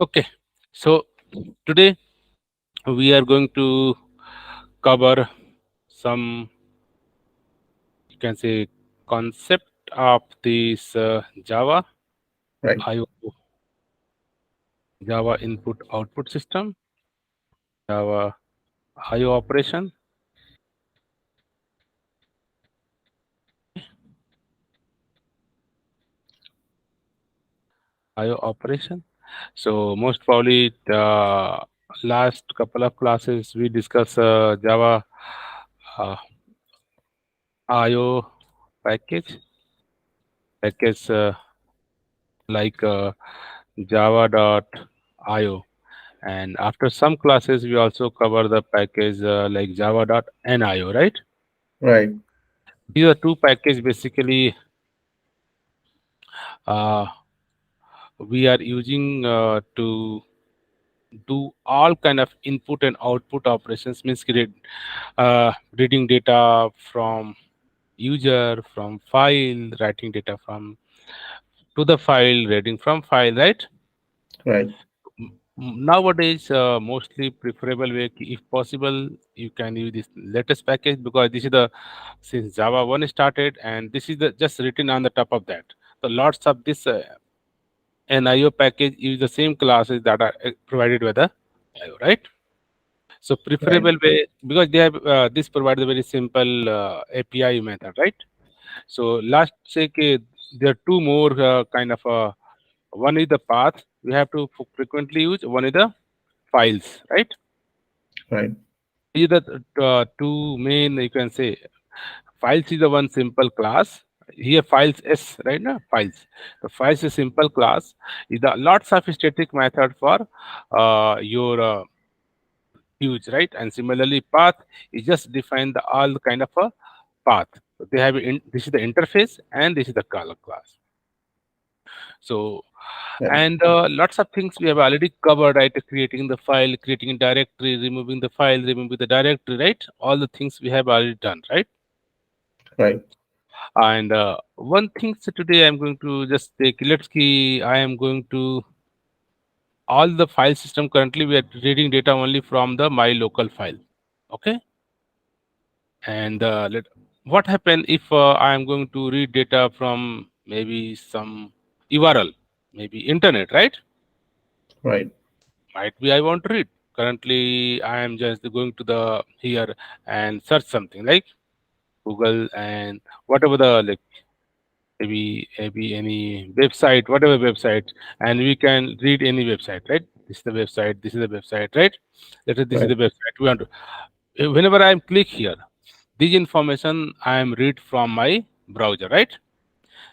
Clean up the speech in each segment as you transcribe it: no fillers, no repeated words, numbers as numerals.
Okay, so today we are going to cover some, you can say, concept of this Java Right, IO, Java input output system, Java IO operation, IO operation. So most probably last couple of classes we discuss Java uh, IO package like java.io, and after some classes we also cover the package like java.nio, right? right, These are two packages basically uh, we are using to do all kind of input and output operations, means reading data from user, from file, writing data from to the file, reading from file, right? right, Nowadays, mostly preferable way, if possible, you can use this latest package, because this is the since Java 1 started, and this is the just written on the top of that. So lots of this an IO package use the same classes that are provided by the IO, right? So right, preferable way, because they have this provides a very simple API method, right? So last say there are two more kind of one is the path we have to frequently use, one is the files, right? right, These are the two main, you can say. Files is the one simple class. Here files S, right now files. The files is simple class. Is the lots of static method for your use, right? And similarly path is just define the all kind of a path. So they have this is the interface and this is the color class. So right, and lots of things we have already covered, right? Creating the file, creating a directory, removing the file, removing the directory, right? All the things we have already done, right? right, And one thing, so today I'm going to just take, let's see, I am going to all the file system currently we are reading data only from the my local file. Okay. And what happen if I am going to read data from maybe some URL, maybe internet, right? right, Might be I want to read. Currently, I am just going to the here and search something like Google and whatever the like maybe any website, whatever website, and we can read any website, right? This is the website. This is the website, right? Let us this is right, the website. We want to. Whenever I am click here, this information I am read from my browser, right?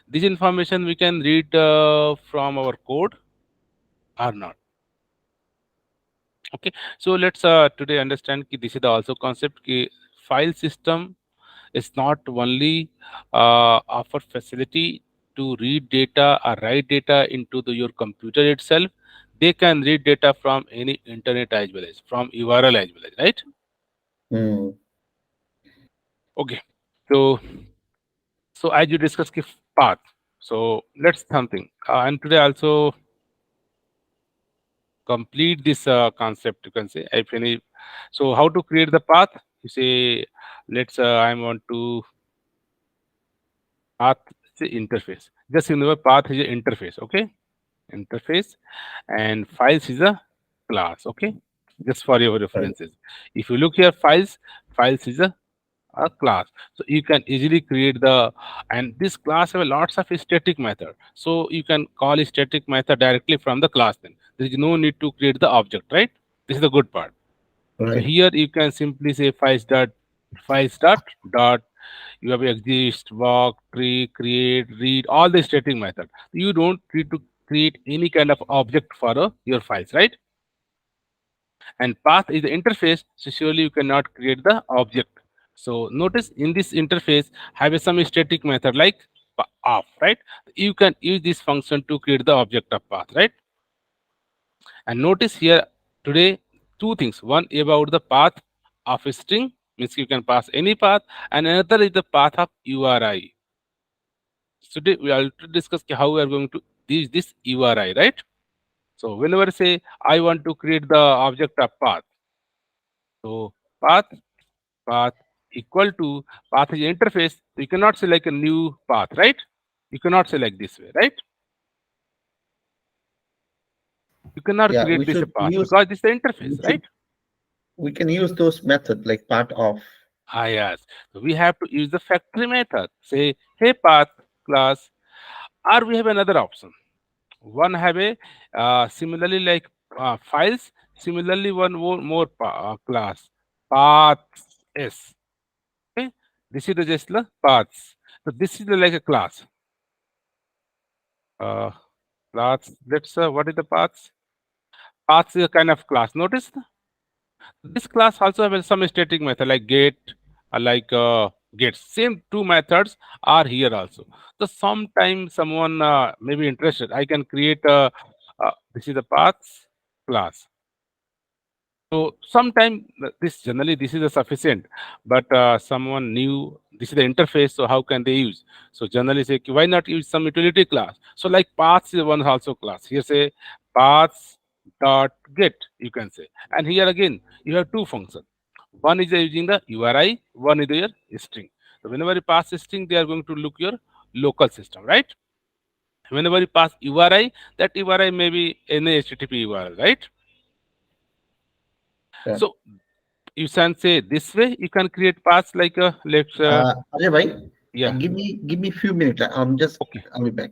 This information we can read from our code or not. Okay, so let's today understand ki this is the also concept ki file system is not only offer facility to read data or write data into your computer itself. They can read data from any internet as well as from URL as well as, right? mm, Okay, so as you discussed ki path. So let's something and today also complete this concept, you can say if any. So how to create the path, you say let's I want to path is a interface. Just remember path is an interface, okay? Interface, and files is a class, okay? Just for your right, references. If you look here, files is a class. So you can easily create the, and this class have lots of static method. So you can call a static method directly from the class then. There is no need to create the object, right? This is the good part. So right, here you can simply say files dot you have exist, walk, tree, create, read, all the static method. You don't need to create any kind of object for your files, right? And path is the interface, so surely you cannot create the object. So notice in this interface have some static method like off, right? You can use this function to create the object of path, right? And notice here today two things. One about the path of a string, means you can pass any path, and another is the path of URI. So today we are to discuss how we are going to use this URI, right? So whenever say I want to create the object of path, so path equal to path is interface. So you cannot say like a new path, right? You cannot say like this way, right? You cannot Yeah, create we this should path use because this is the we interface, right? should we can use those method like part of. Ah, yes. So we have to use the factory method. Say, hey path class, or we have another option. One have a similarly like files. Similarly, one more class paths s. Okay, this is the just the paths. So this is the, like a class. Uh, Paths. Let's what is the paths? Paths is a kind of class. Notice this class also have some static method like get, like get. Same two methods are here also. So sometimes someone may be interested. I can create a this is the paths class. So sometime this generally this is a sufficient, but someone new this is the interface. So how can they use? So generally say why not use some utility class? So like paths is one also class. Here say paths dot get you can say, and here again you have two functions. One is using the URI, one is your string. So whenever you pass string, they are going to look your local system, right? Whenever you pass URI, that URI may be any HTTP URL, right? Yeah. So you can say this way you can create paths like let's Ajay bhai, yeah, give me few minutes. okay. I'll be back.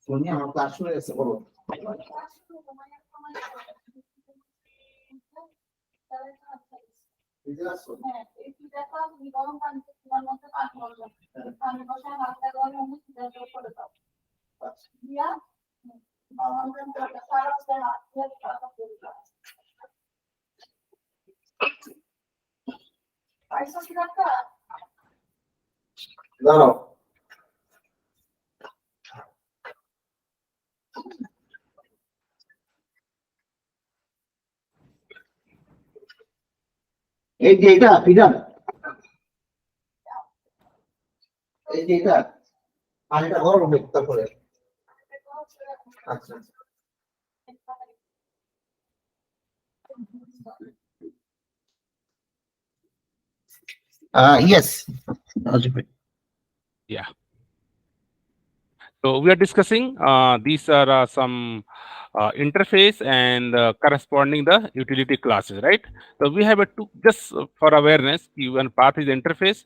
Sonia আমার class শুরু হয়েছে বলো বুঝতে পারছো? আচ্ছা। দাঁড়াও এই যে এটা ফিডার এই যে এটা পানিটা গরম হবে তারপরে আচ্ছা yes Ajay bhai. Yeah. So we are discussing these are some interface and corresponding the utility classes, right? So we have a two just for awareness. Even path is interface,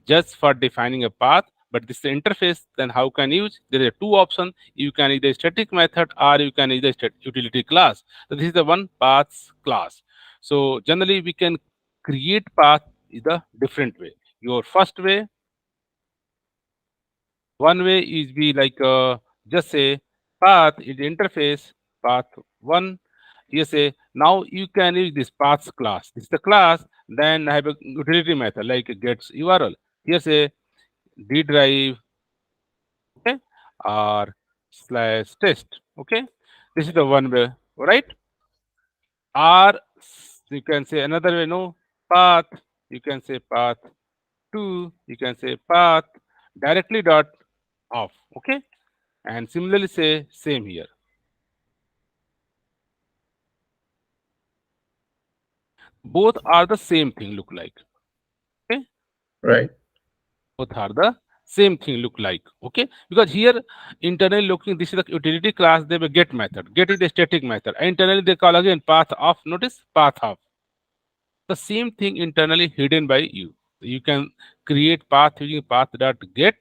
just for defining a path. But this interface, then how can you use? There are two options. You can either static method or you can either utility class. So this is the one paths class. So generally we can create path is the different way. Your first way, one way is be like just say path is interface path one. You say now you can use this paths class. This is the class. Then I have a utility method like gets URL. Here say D drive, okay, or slash test. Okay, this is the one way, right? Or you can say another way. No path. You can say path two. You can say path directly dot off. Okay, and similarly say same here. Both are the same thing look like. Okay, Right. both are the same thing look like. Okay, because here internally looking this is the utility class, they have a get method. Get is the static method. Internally they call again path of. Notice path of, the same thing internally hidden by you. You can create path using path dot get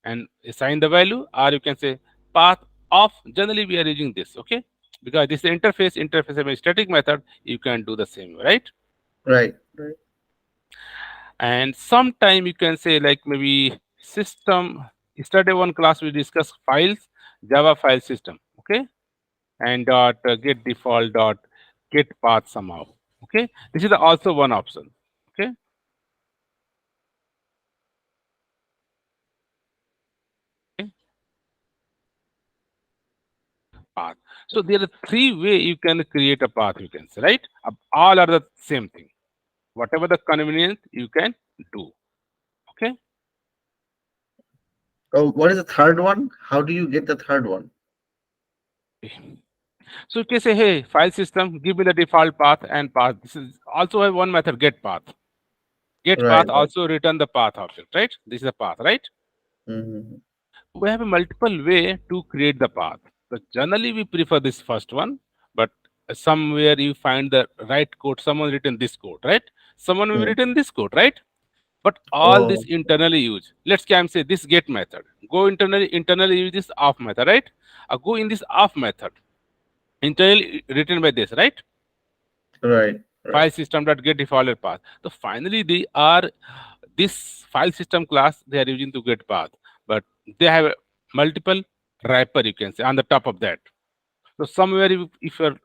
and assign the value, or you can say path of. Generally we are using this. Okay, because this is the interface have a static method, you can do the same, right? Right. Right. And sometime you can say like maybe system. Yesterday one class we discussed files, java file system. Okay, and dot get default dot get path somehow. Okay, this is also one option. Okay, okay, path. So there are three way you can create a path, you can say, right? All are the same thing, whatever the convenience you can do. Okay, Oh, what is the third one? How do you get the third one? So you can say, hey, file system, give me the default path and path. This is also have one method, get path. Get Right, path right. also return the path object, right? This is the path, right? Mm-hmm. We have a multiple way to create the path. So generally we prefer this first one, but somewhere you find the right code, someone written this code, right? Someone will Mm. written this code, right? But all this Oh, internally use. Let's say this get method. Go internally use this off method, right? Go in this off method. Internally written by this, right? right, right, File system dot get defaulted path. So finally they are this file system class they are using to get path, but they have multiple wrapper you can say on the top of that. So somewhere if you're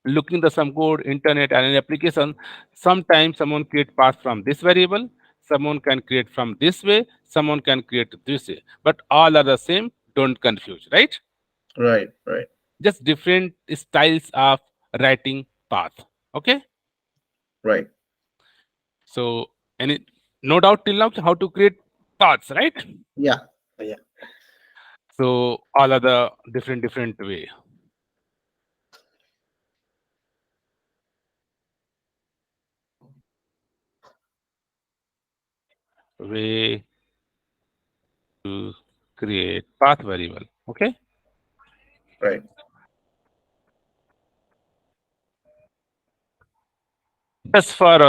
looking the some code, internet and an application, sometimes someone create path from this variable, someone can create from this way, someone can create this way, but all are the same. Don't confuse, right? right, right, Just different styles of writing path. Okay. right. So any no doubt till now how to create paths, right? Yeah, yeah, So all are the different way to create path variable. Okay. right, Just for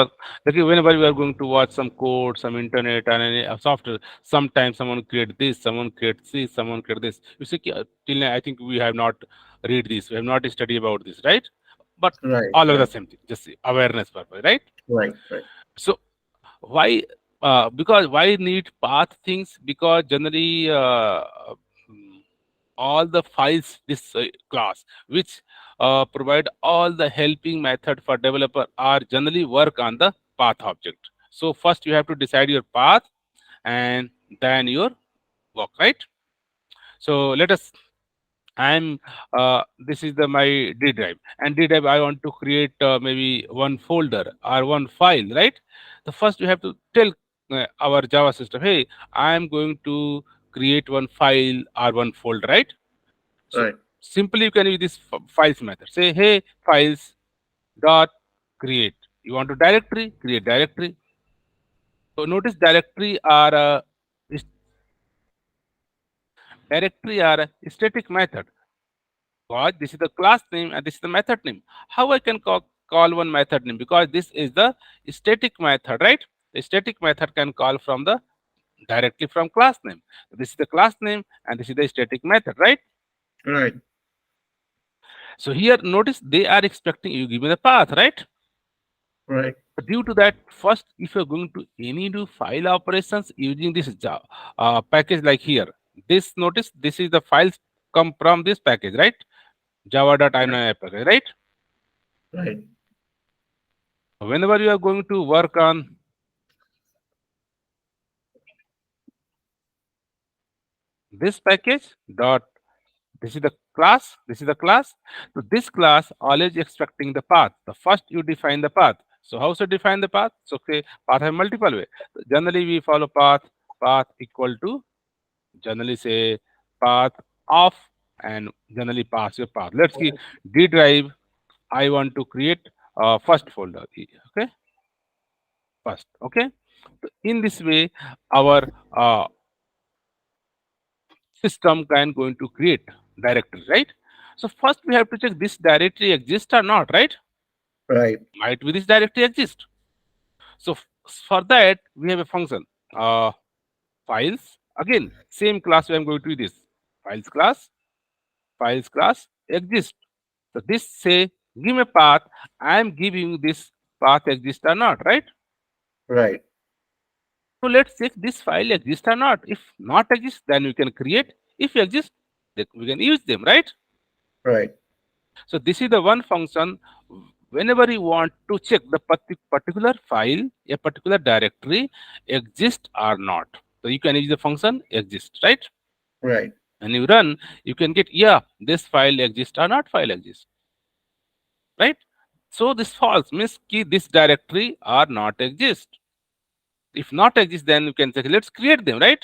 okay, whenever we are going to watch some code, some internet and any software, sometimes someone create this, someone creates this, someone create this. You see, till now I think we have not read this, we have not studied about this, right? But right, all are the right, same thing, just awareness purpose, right? right, right, So why because why need path things, because generally mm, all the files this class which provide all the helping method for developer are generally work on the path object. So first you have to decide your path and then your work, right? So let us I'm this is the my D drive, and D drive I want to create maybe one folder or one file, right? The first you have to tell our Java system, hey, I am going to create one file or one folder, right? So right, simply you can use this files method. Say, hey, files dot create. You want to directory, create directory. So notice directory are a static method. Because this is the class name and this is the method name. How I can call one method name? Because this is the static method, right? The static method can call from the directly from class name. This is the class name and this is the static method, right? right, So here notice they are expecting you give me the path, right? right, Due to that, first if you're going to any do file operations using this Java package like here, this notice this is the files come from this package, right? Java.nio package, right? right, Whenever you are going to work on this package dot, this is the class, this is the class. So this class always expecting the path. The first you define the path. So how to define the path? So okay, path have multiple way. So generally we follow path equal to generally say path of and generally pass your path. Let's see D drive. I want to create first folder. Okay, first. Okay. So in this way, our system can going to create directory, right? So first we have to check this directory exists or not, right? right, Might be this directory exist. So for that we have a function uh, files. Again, same class we are going to do this files class exist. So this say give a path. I am giving this path exist or not, right? right, So let's check this file exist or not. If not exist, then we can create. If exist, then we can use them, right? right, So this is the one function whenever you want to check the particular file, a particular directory exists or not. So you can use the function exist, right? right, And you run, you can get, yeah, this file exists or not file exists, right? So this false means key this directory or not exist. If not exist, then you can say let's create them, right?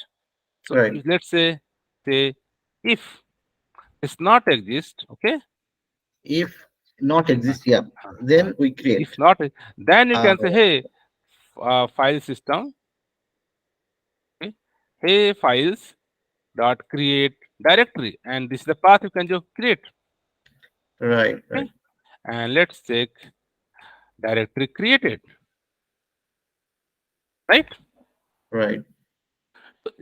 So Right. let's say if it's not exist, okay. If not uh, exist, yeah, uh, then we if create. not, then you Uh, can say, hey, file system, okay, hey files dot create directory, and this is the path you can just create. right, Okay, right, and let's check directory created, right? right, So,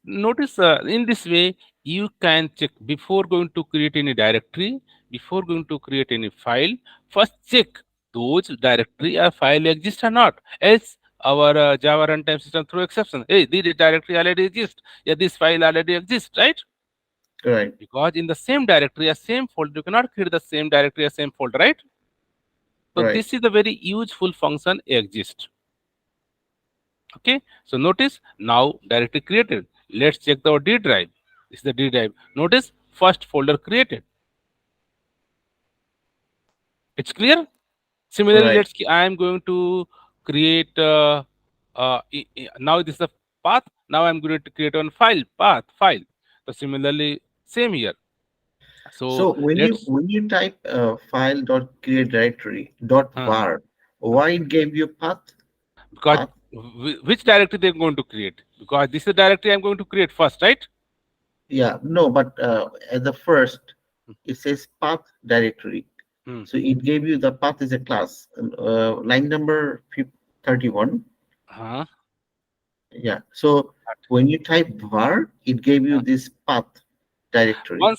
notice in this way you can check before going to create any directory, before going to create any file. First check those directory or file exist or not. Else our Java runtime system throw exception. Hey, this directory already exists. Yeah, this file already exists, right? right, Because in the same directory or same folder, you cannot create the same directory or same folder, right? So right. this is a very useful function exist. Okay, so notice now directory created. Let's check the D drive. This is the D drive. Notice first folder created. It's clear. Similarly, Right. I am going to create now this is the path. Now I'm going to create one file path file. So similarly, same here. So So when you let's when you type file dot create directory dot uh, var, uh, why it gave you because path? which directory they're going to create, because this is the directory I'm going to create first, right? Yeah, no, but at the first it says path directory. Hmm. So it gave you the path is a class. Line number 31. Uh, Yeah. So when you type var, it gave you uh, this path directory.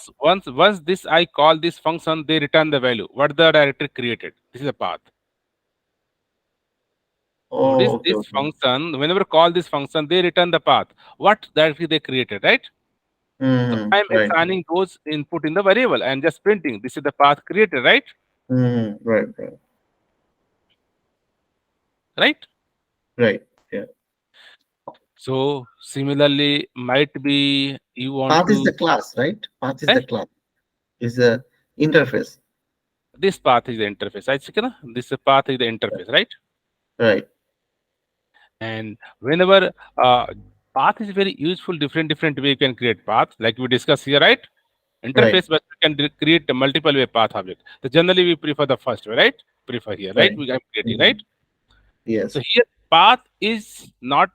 once this I call this function, they return the value what the directory created. This is a path. Notice Oh, okay, this okay. function, whenever call this function, they return the path what directory they created, right? So I'm Right. assigning those input in the variable and just printing this is the path created, right? Right, right, Right. right. Yeah. So similarly might be you want Path is to the class, right? Path is the eh, class. Is the interface. this path is the interface. I check na? This path is the interface, right? Right, And whenever uh, path is very useful, different way you can create path like we discussed here, right? right, Interface, but we can create a multiple way path object. So generally we prefer the first way, right? Prefer here, right? right. We are creating, right? Mhm. So Yes. here path is not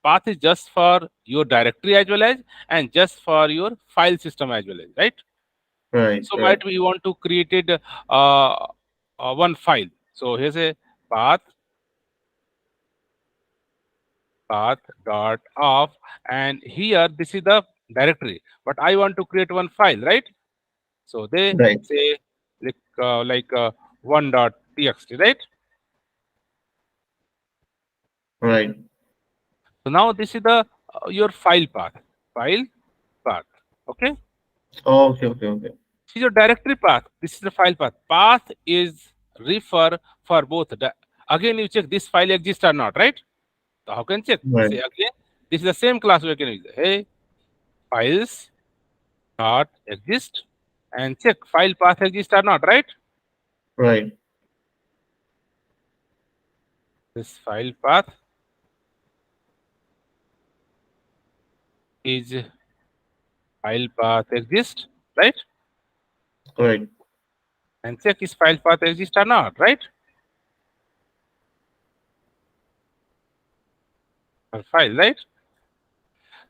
path is just for your directory as well as and just for your file system as well as, right? Right, So right, might be you want to create it one file. So here's a path path dot off, and here this is the directory, but I want to create one file, right? So they right, say like one dot txt, right? right. So now this is the your file path, okay. Oh, okay, okay, okay. This is your directory path, this is the file path is refer for both again you check this file exists or not, right? So how can check, Right, say again this is the same class we can use, hey files dot exist, and check file path exist or not, right? right, This file path is file path exist, right? right, And check is file path exist or not, right? Or file, right?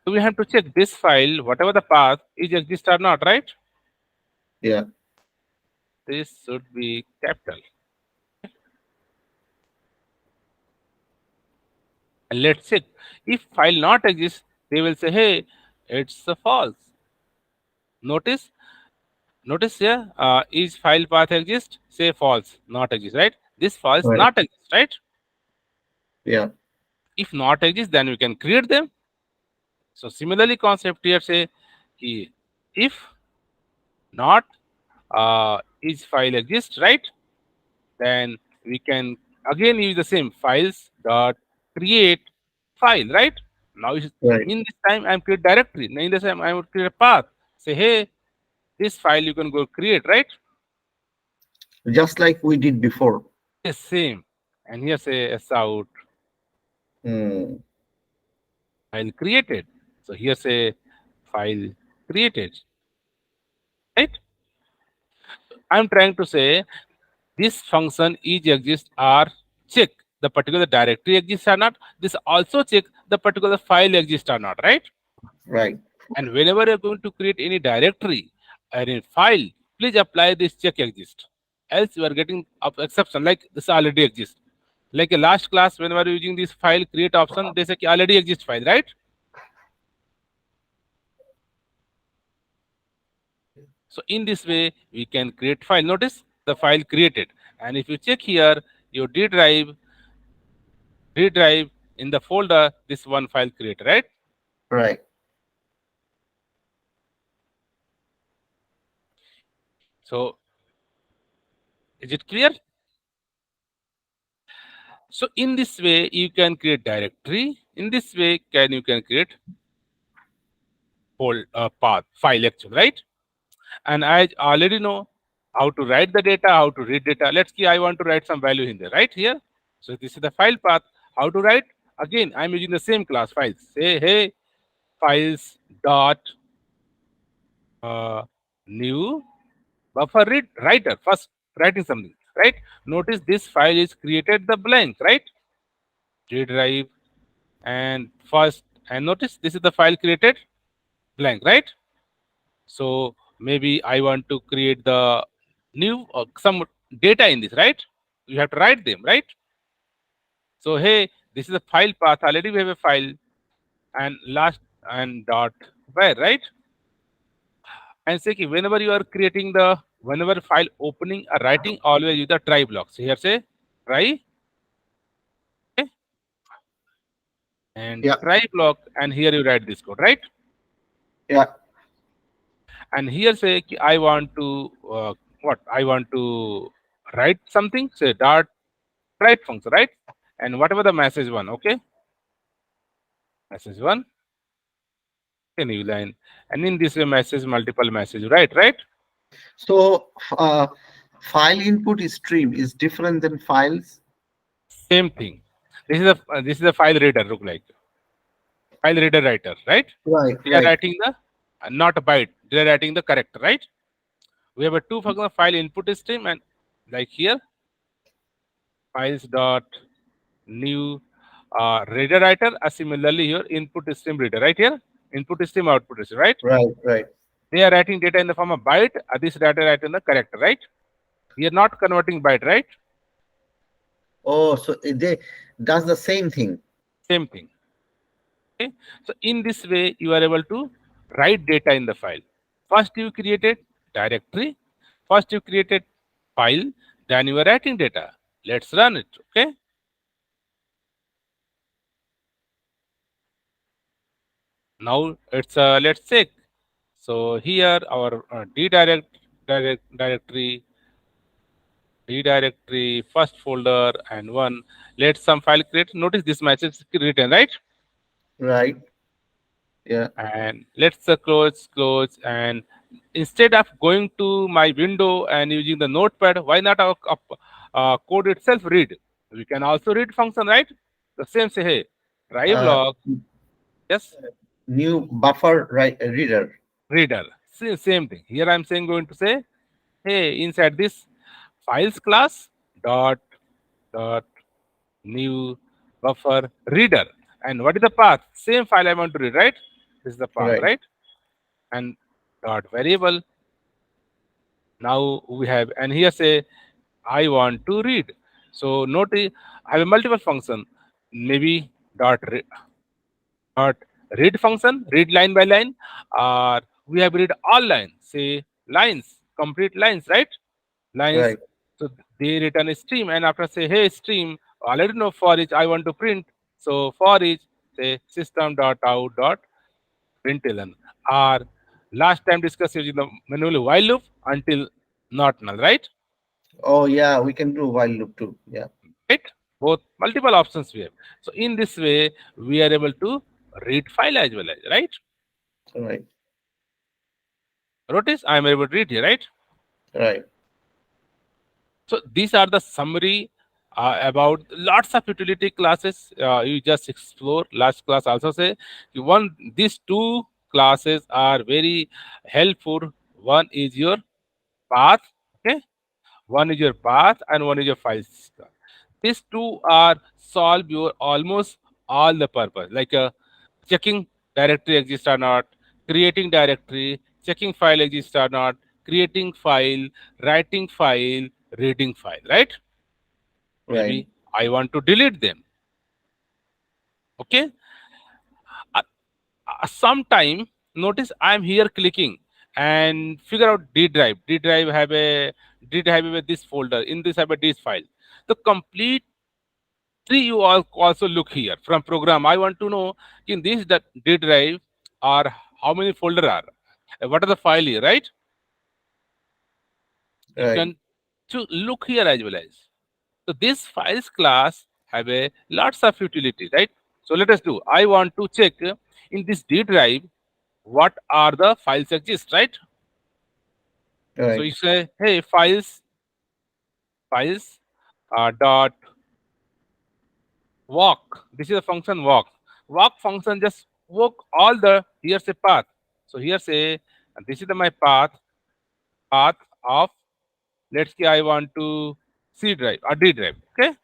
So we have to check this file, whatever the path is exist or not, right? yeah, This should be capital. And let's check if file not exist, they will say, hey, it's a false. Notice, notice here, is file path exist? Say false, not exist, right? This false right, not exist, right? yeah, If not exist, then we can create them. So similarly, concept here say if not is file exist, right? Then we can again use the same files dot create file, right? Now right. in this time I'm create directory. Now in this time I would create a path. Say hey, this file you can go create, right? Just like we did before. Yes, same. And here say s out Hmm. file created. So here say file created, right? I'm trying to say this function is exist or check the particular directory exists or not. This also check the particular file exists or not, right? Right. And whenever you're going to create any directory or any file, please apply this check exist. Else you are getting exception like this already exists. Like a last class, whenever you're using this file create option, they say already exist file, right? So in this way, we can create file. Notice the file created. And if you check here, your D drive in the folder, this one file created, right? Right. So is it clear? So in this way, you can create directory. In this way, you can create whole path file actually, right? And I already know how to write the data, how to read data. Let's see, I want to write some value in there, right here. So this is the file path. How to write? Again, I'm using the same class files. Say, hey, files dot uh, new buffer read writer. First, writing something, right? Notice this file is created the blank, right? G drive and first, and notice this is the file created blank, right? So maybe I want to create the new some data in this, right? You have to write them, right? So hey, this is a file path. Already we have a file and last and dot where, right? And say whenever you are creating the whenever file opening or writing, always use the try block. So here say try, okay, and Yeah. try block, and here you write this code, right? Yeah. And here say I want to what I want to write something. Say dot write function, right? And whatever the message one, okay, message one, a new line, and in this way message multiple message, right? So file input stream is different than files. Same thing. This is a file reader look like file reader writer, right? Right. They are Right. writing the not a byte, they are writing the character, right? We have a two function file input stream and like here files dot new reader writer. Similarly here input stream reader, right here input stream output stream, right? Right. Right. They are writing data in the form of byte. This data write in the character, right? We are not converting byte, right? Oh, so they does the same thing. Same thing. Okay. So in this way, you are able to write data in the file. First, you created directory. First, you created file. Then you are writing data. Let's run it. Okay. Now it's let's check. So here our directory, D directory, first folder, and one. Let some file create. Notice this message is written, right? Right. Yeah. And let's close, and instead of going to my window and using the notepad, why not our code itself read? We can also read function, right? The same say hey drive Uh, log, yes, New buffer right reader. reader. Same thing here. I'm saying going to say hey inside this files class dot dot new buffer reader, and what is the path? Same file I want to read, right? This is the path, Right. right? And dot variable. Now we have, and here say I want to read. So notice I have a multiple function, maybe dot read function, read line by line, or we have read all lines, say lines, complete lines, right? Lines. Right. So they return a stream, and after say hey stream, already know for each I want to print. So for each say system dot out dot println, or last time discussed using the manual while loop until not null, right? Oh yeah, we can do while loop too. Yeah. Right? Both multiple options we have. So in this way, we are able to read file as well as, right? Right. Notice I am able to read here, right? Right. So these are the summary about lots of utility classes. You just explore. Last class also say one these two classes are very helpful. One is your path, okay. One is your path and one is your file system. These two are solve your almost all the purpose, like checking directory exists or not, creating directory, checking file exists or not, creating file, writing file, reading file, right? Right. Maybe I want to delete them. Okay. Uh, Sometime notice I'm here clicking and figure out D drive. D drive have this folder. In this have a this file. The complete tree you all also look here from program. I want to know in this that D drive are how many folder are. What are the file here, right? You Right. can to look here as well as. So this files class have a lots of utility, right? So let us do. I want to check in this D drive what are the files exist, right? So Right. you say, hey, files dot walk. This is a function walk. Walk function just walk all the here's a path. So here's a this is the my path of let's say I want to C drive or D drive. Okay.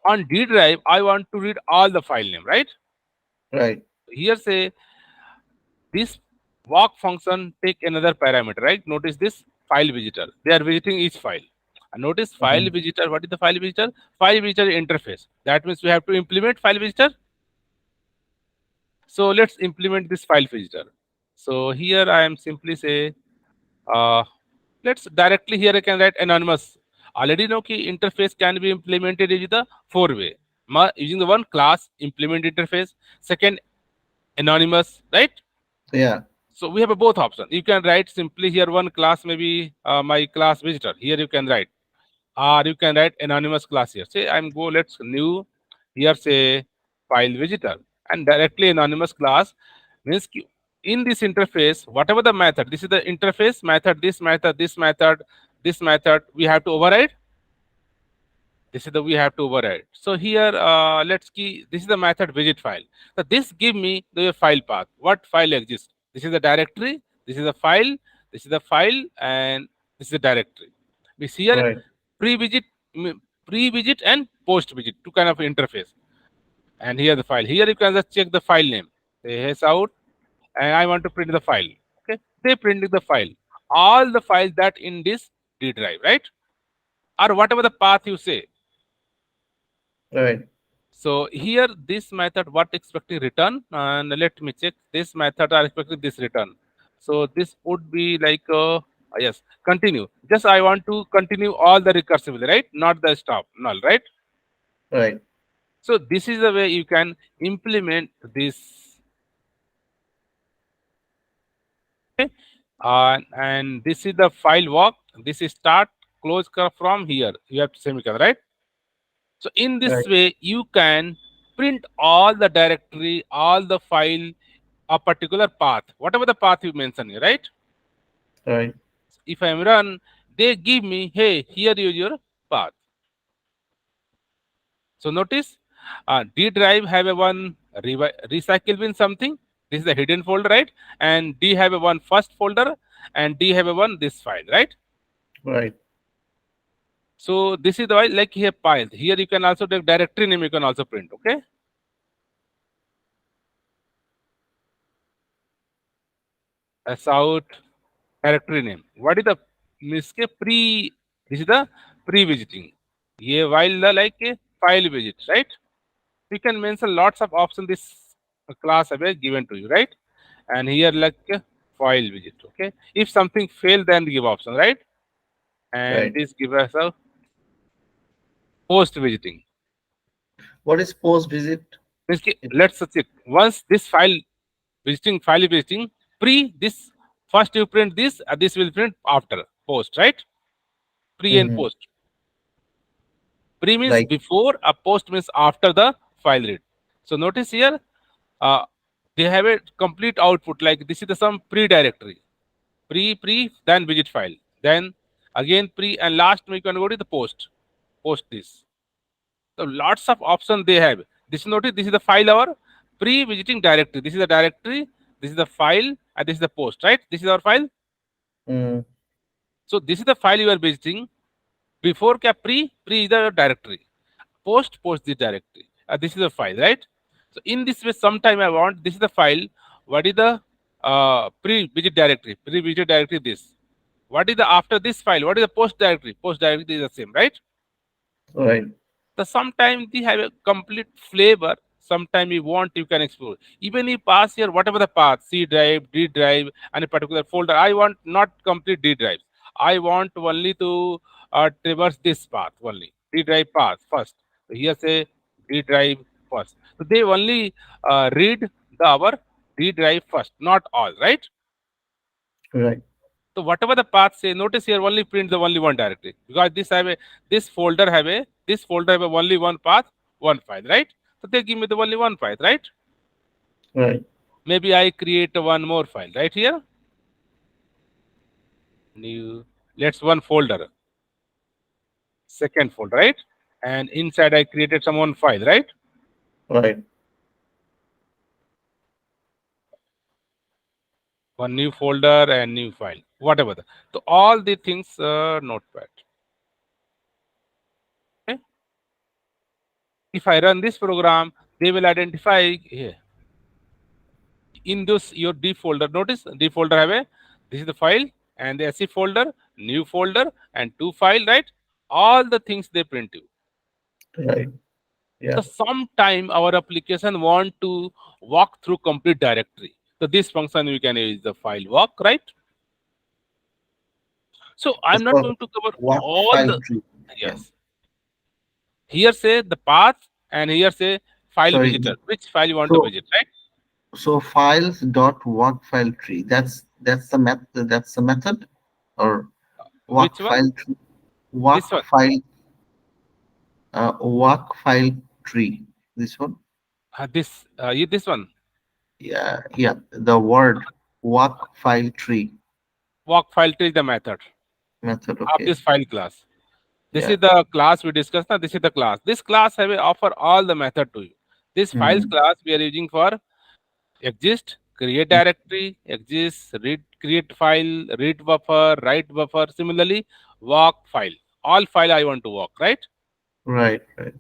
On D drive, I want to read all the file name, right? Right. Here say this walk function take another parameter, right? Notice this file visitor. They are visiting each file. And notice file Mhm. visitor. What is the file visitor? File visitor interface. That means we have to implement file visitor. So let's implement this file visitor. So here I am simply say, uh, let's directly here I can write anonymous. Already know ki interface can be implemented in the four way. Using the one class implement interface. Second anonymous, right? Yeah. So we have a both option. You can write simply here one class, maybe my class visitor. Here you can write, or you can write anonymous class here. Say I'm go let's new here say file visitor and directly anonymous class means in this interface whatever the method. This is the interface method. This method. This method. This method. We have to override. This is the we have to override. So here let's key this is the method visit file. So this give me the file path. What file exists? This is the directory, this is the file, this is the file, and this is the directory. We see here Right. pre-visit, pre-visit and post-visit, two kind of interface. And here the file. Here you can just check the file name. Say yes out, and I want to print the file. Okay, they printing the file. All the files that in this D drive, right? Or whatever the path you say. Right. So here this method what expecting return and let me check this method are expecting this return. So this would be like yes continue. Just I want to continue all the recursively, right? Not the stop null, right? Right. So this is the way you can implement this. Okay? And this is the file walk. This is start close from here. You have to semicolon, right? So in this Right. way, you can print all the directory, all the file, a particular path, whatever the path you mention here, right? Right. If I run, they give me, hey, here is your path. So notice, D drive have a one recycle bin something. This is the hidden folder, right? And D have a one first folder, and D have a one this file, right? Right. So this is the way like here file. Here you can also the directory name you can also print. Okay, that's out directory name. What is the miske pre? This is the pre-visiting. Yeah, while the like a file visit, right? We can mention lots of options. This class have given to you, right? And here like a file visit. Okay. If something fail, then give option, right? And Right. this give us a post visiting. What is post visit? Means It, let's check once this file visiting pre this first you print this, this will print after post, right? Pre and mhm. post. Pre means Like, before, a post means after the file read. So notice here, uh, they have a complete output like this is the some pre directory, pre, then widget file, then again pre, and last we can go to the post. post this. So lots of options they have. This notice, this is the file our pre-visiting directory. This is the directory, this is the file, and this is the post, right? This is our file. Mm, So this is the file you are visiting. Before क्या pre is the directory. Post the directory. This is the file, right? So in this way, sometime I want this is the file. What is the pre-visit directory? Pre-visit directory this. What is the after this file? What is the post directory? Post directory is the same, right? right, So sometimes they have a complete flavor. Sometimes you want you can explore. Even you pass here whatever the path, C drive, D drive, and a particular folder. I want not complete D drives. I want only to traverse this path only. D drive path first. So here say D drive first. So they only read the our D drive first, not all, right? right, So whatever the path say, notice here only print the only one directory because this folder have a this folder have a only one path, one file, right? So they give me the only one file, right? right, Maybe I create one more file right here. New, let's one folder, second folder, right? And inside I created some one file, right? right. One new folder and new file, whatever. So all the things notepad. Okay. If I run this program, they will identify here in this your D folder. Notice D folder have a this is the file and the SE folder, new folder and two file, right? All the things they print you. Right. So Yeah. sometime our application want to walk through complete directory. So this function we can use the file walk, right? So I'm It's not called going to cover walk all file the tree. Yeah. yes. Here say the path and here say file Sorry. visitor. Which file you want to So visit, right? so files dot walk file tree. That's the method. That's the method, or walk Which one? file tree. This Walk one. file. Walk file tree. This one. This one. Yeah. Yeah. The word walk file tree Walk file tree is the method method. of Okay. this file class. This Yeah. is the class we discussed. Now, this is the class. This class have a offer all the method to you. This files Hmm. class we are using for exist, create directory, exist, read, create file, read buffer, write buffer. Similarly, walk file. All file I want to walk, right? Right. Right.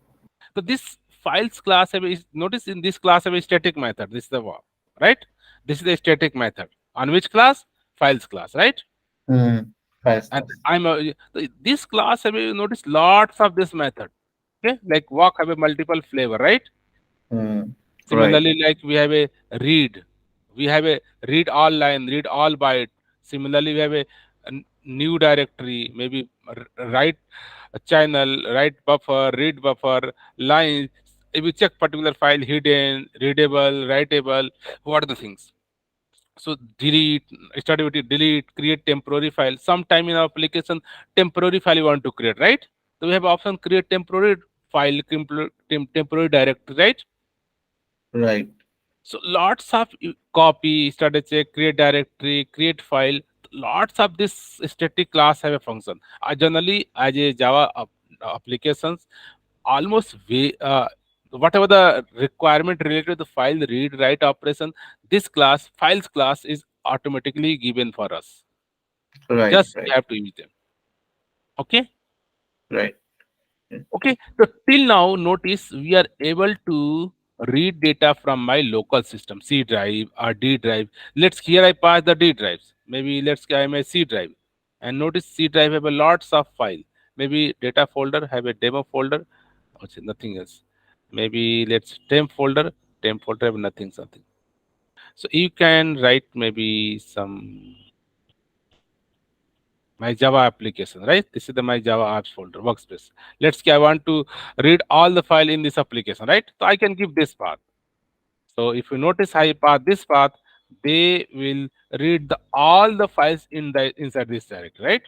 So this files class have is notice in this class have a static method. This is the walk, right? This is the static method. On which class? Files class, right? Hmm. Files And class. this class have you notice lots of this method. Okay, like walk have a multiple flavor, right? Hmm. Right. Similarly, like we have a read, we have a read all line, read all byte. Similarly, we have a new directory, maybe write a channel, write buffer, read buffer, lines. If you check particular file, hidden, readable, writable, what are the things? So delete, start with delete, create temporary file. Sometime in our application, temporary file you want to create, right? So we have option create temporary file, temporary directory, right? Right. So lots of copy, started check, create directory, create file. Lots of this static class have a function. Generally, as a Java applications, almost whatever the requirement related to the file read write operation, this class files class is automatically given for us. Right. Just we Right. have to use them. Okay. Right. Okay, so till now, notice we are able to read data from my local system, C drive or D drive. Let's here I pass the D drives. Maybe let's say I'm a C drive, and notice C drive have a lots of file. Maybe data folder have a demo folder. Okay, nothing else. Maybe let's temp folder have nothing something. So you can write maybe some my Java application, right? This is the my Java apps folder, workspace. Let's say I want to read all the file in this application, right? So I can give this path. So if you notice I path this path, they will read all the files in the inside this directory, right?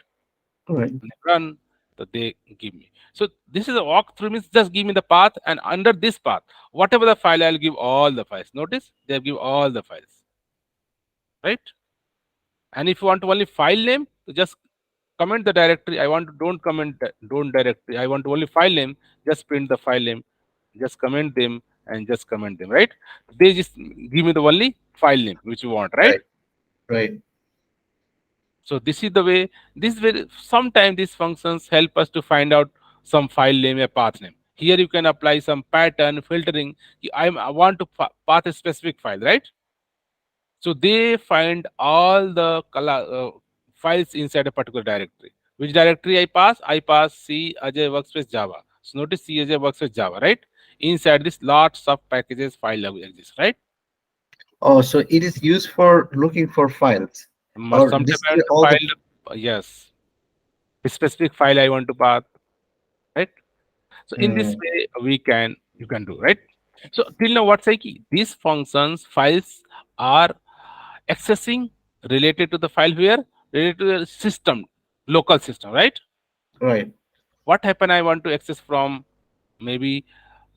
Right. And run, so they give me. So this is a walkthrough means just give me the path and under this path, whatever the file, I'll give all the files. Notice they'll give all the files, right? And if you want only file name, so just comment the directory. I want to don't comment don't directory. I want to only file name. Just print the file name. Just comment them and just comment them. Right? They just give me the only file name which you want. Right? Right. Right. So this is the way. This way. Sometimes these functions help us to find out some file name or path name. Here you can apply some pattern filtering. I want to path a specific file. Right? So they find all the files inside a particular directory. Which directory I pass? I pass C Ajay Workspace Java. So notice C Ajay Workspace Java, right? Inside this, lots of packages file exist, right? Oh, so it is used for looking for files Must or sometime I display want to all the. file. Yes, a specific file I want to path, right? So in this Hmm, way, we can you can do right. So till now, what's like these functions files are accessing related to the file where related to the system, local system, right? right. What happen? I want to access from maybe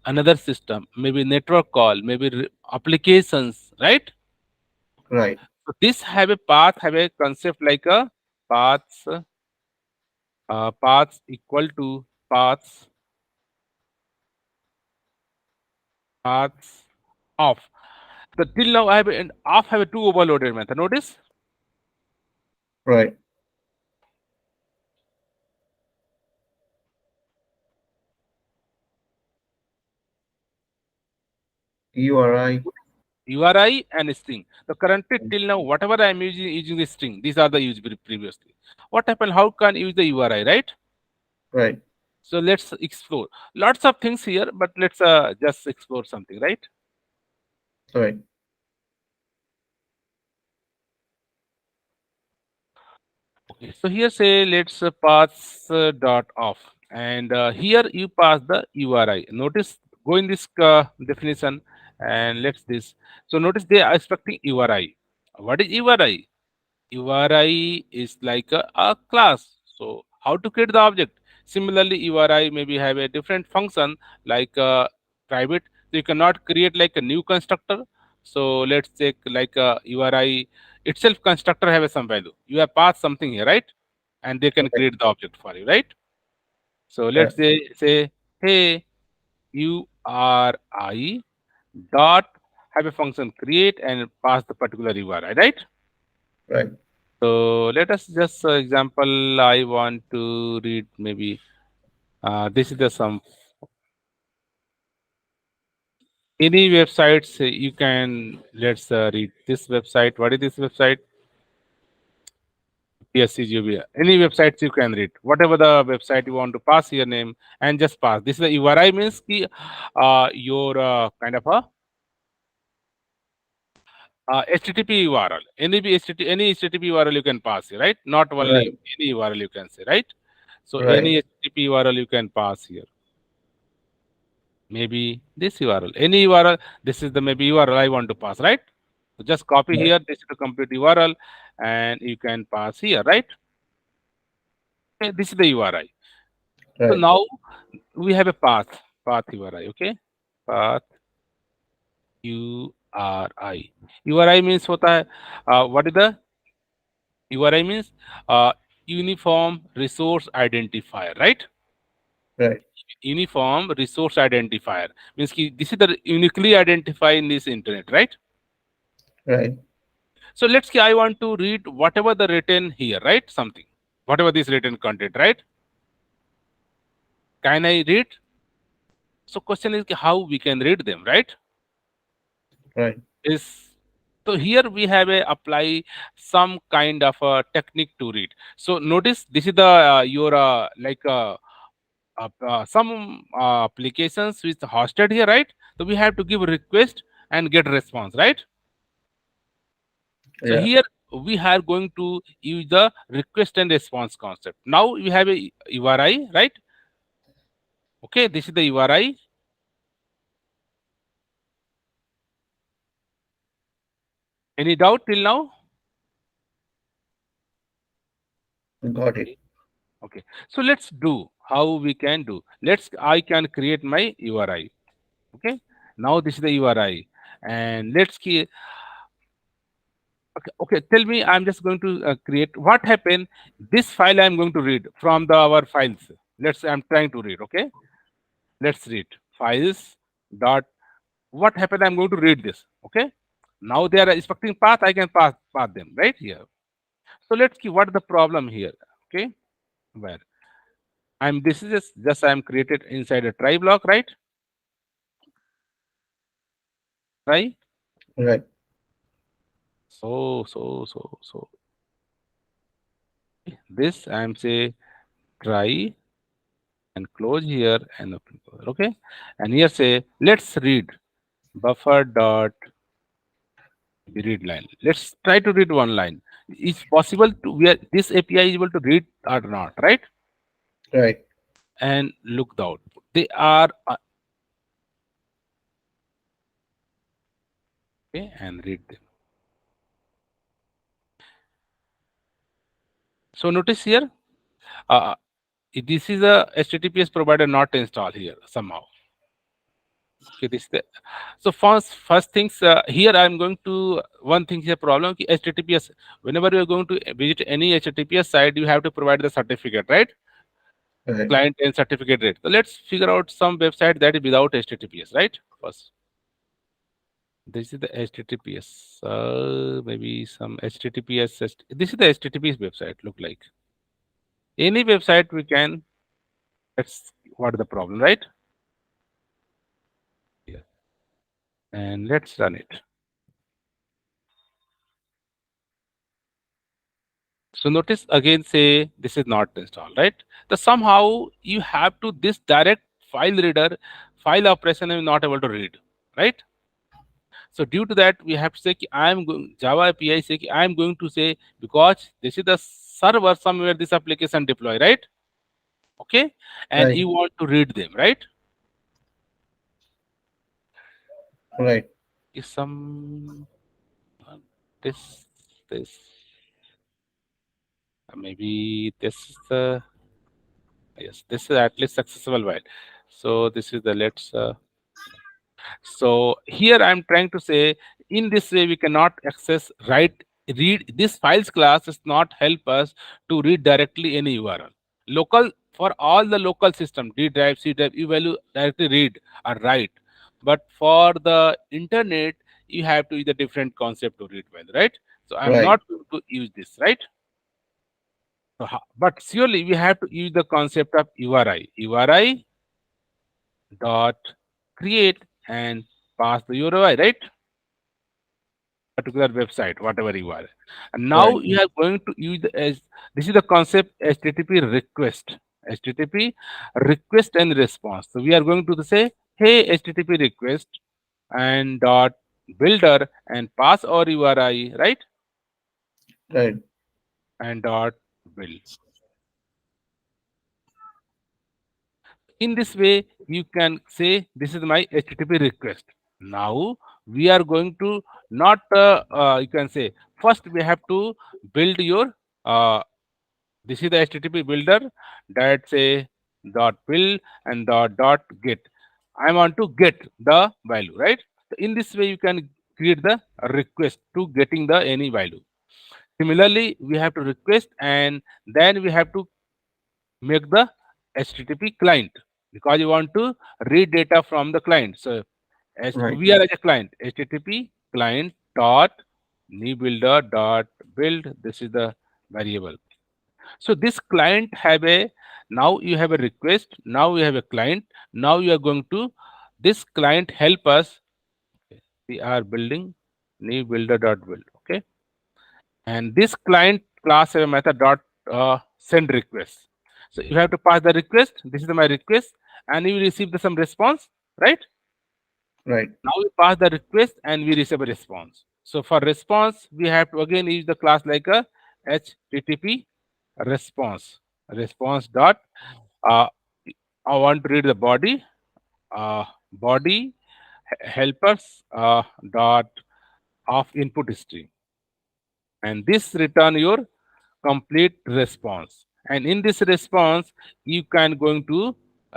another system, maybe network call, maybe applications, right? Right. So this have a path, have a concept like a paths, paths equal to paths, paths of. So till now I have an of have a two overloaded method. Notice Right. URI. URI and string. The currently till now whatever I am using the string. These are the used previously. What happened? How can use the URI, right? Right. So let's explore. Lots of things here, but let's just explore something, right? Right. Okay. So here say let's pass dot off, and here you pass the URI. Notice go in this definition and let's this. So notice they are expecting URI. What is URI? URI is like a class. So how to create the object? Similarly, URI maybe have a different function like private. So you cannot create like a new constructor. So let's take like a URI itself constructor have a some value. You have passed something here, right? And they can Right. create the object for you, right? So Right. let's say hey URI dot have a function create and pass the particular URI, right? Right. So let us just example. I want to read maybe this is the some any websites you can let's read this website. What is this website? PSCGB. Any websites you can read. Whatever the website you want to pass your name and just pass. This is the URI means ki, your kind of a HTTP URL. Any HTTP URL you can pass here, right? Not only Right. any URL you can say, right? So Right. any HTTP URL you can pass here. Maybe this URL, any URL. This is the maybe URL I want to pass, right? So just copy Right. here. This is the complete URL, and you can pass here, right? Okay, this is the URI. So Right. now we have a path URI. Okay, path URI. URI means what is the URI means? Uniform resource identifier, right? Right. Uniform resource identifier means this is the uniquely identify in this internet, right? Right. So let's say I want to read whatever the written here, right? Something, whatever this written content, right? Can I read? So question is how we can read them, right? Right. Is so here we have a apply some kind of a technique to read. So notice this is the your some applications which hosted here, right? So we have to give request and get response, right? So Yeah. here we are going to use the request and response concept. Now we have a URI, right? Okay, this is the URI. Any doubt till now? Got it. Okay. Okay. So let's do how we can do. I can create my URI. Okay. Now this is the URI, and let's key. Okay, okay. Tell me, I'm just going to create. What happened? This file I'm going to read from the our files. Let's. I'm trying to read. Okay. Let's read files dot. What happened? I'm going to read this. Okay. Now they are expecting path. I can pass them right here. So let's see what the problem here. Okay. Where I'm. This is just I'm created inside a try block, right? Try. Right. So. This I'm say try and close here and open close. Okay, and here say let's read buffer dot read line. Let's try to read one line. It's possible to where this API is able to read or not, right? Right. And look the output. They are okay and read them. So notice here, uh, this is a HTTPS provider not installed here somehow. Okay, this the so first things here I'm going to one thing is a problem ki HTTPS whenever you are going to visit any HTTPS site you have to provide the certificate, right? Right. Client and certificate rate. So let's figure out some website that is without HTTPS, right? First, this is the HTTPS. Maybe some HTTPS. This is the HTTPS website. Look like any website we can. That's what the problem, right? Yeah. And let's run it. So notice again say this is not installed, right? The somehow you have to this direct file reader, file operation is not able to read, right? So due to that, we have to say ki I am going Java API say ki I am going to say because this is the server somewhere this application deploy, right? Okay, and Right. you want to read them, right? Right. Is some this this maybe this is the yes this is at least successful while. So this is the let's so here I'm trying to say in this way we cannot access write read this files class does not help us to read directly any URL. Local for all the local system D drive, C drive, you value directly read or write. But for the internet, you have to use a different concept to read well, right? So I'm Right. not going to use this, right? So, but surely we have to use the concept of URI. URI dot create and pass the URI, right? Particular website, whatever you are. And now Right. you are going to use the as this is the concept HTTP request. HTTP request and response. So we are going to say, hey HTTP request and dot builder and pass our URI, right? Right. And dot build. In this way, you can say this is my HTTP request. Now we are going to not you can say first we have to build your this is the HTTP builder that say dot build and dot get. I want to get the value, right? So in this way, you can create the request to getting the any value. Similarly, we have to request and then we have to make the HTTP client because you want to read data from the client. So as Right. we are as a client, HTTP client dot new builder dot build. This is the variable. So this client have a now you have a request. Now you have a client. Now you are going to this client help us. We are building new builder dot build. Okay, and this client class have a method dot send request. So you have to pass the request. This is my request, and you will receive some response, right? Right. Now we pass the request and we receive a response. So for response, we have to again use the class like a HTTP response. Response dot uh, I want to read the body body helpers dot of input string, and this return your complete response. And in this response, you can going to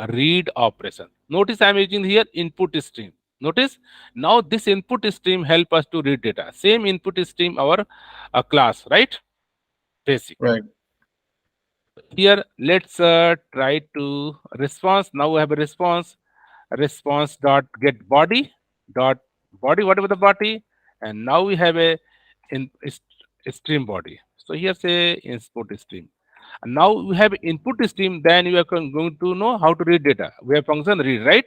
read operation. Notice I'm using here input string. Notice now this input stream help us to read data. Same input stream our class, right? Basic. Right. Here let's try to response. Now we have a response dot get body dot body, whatever the body, and now we have a in stream body. So here say input stream. And now we have input stream. Then you are going to know how to read data. We have function read, right?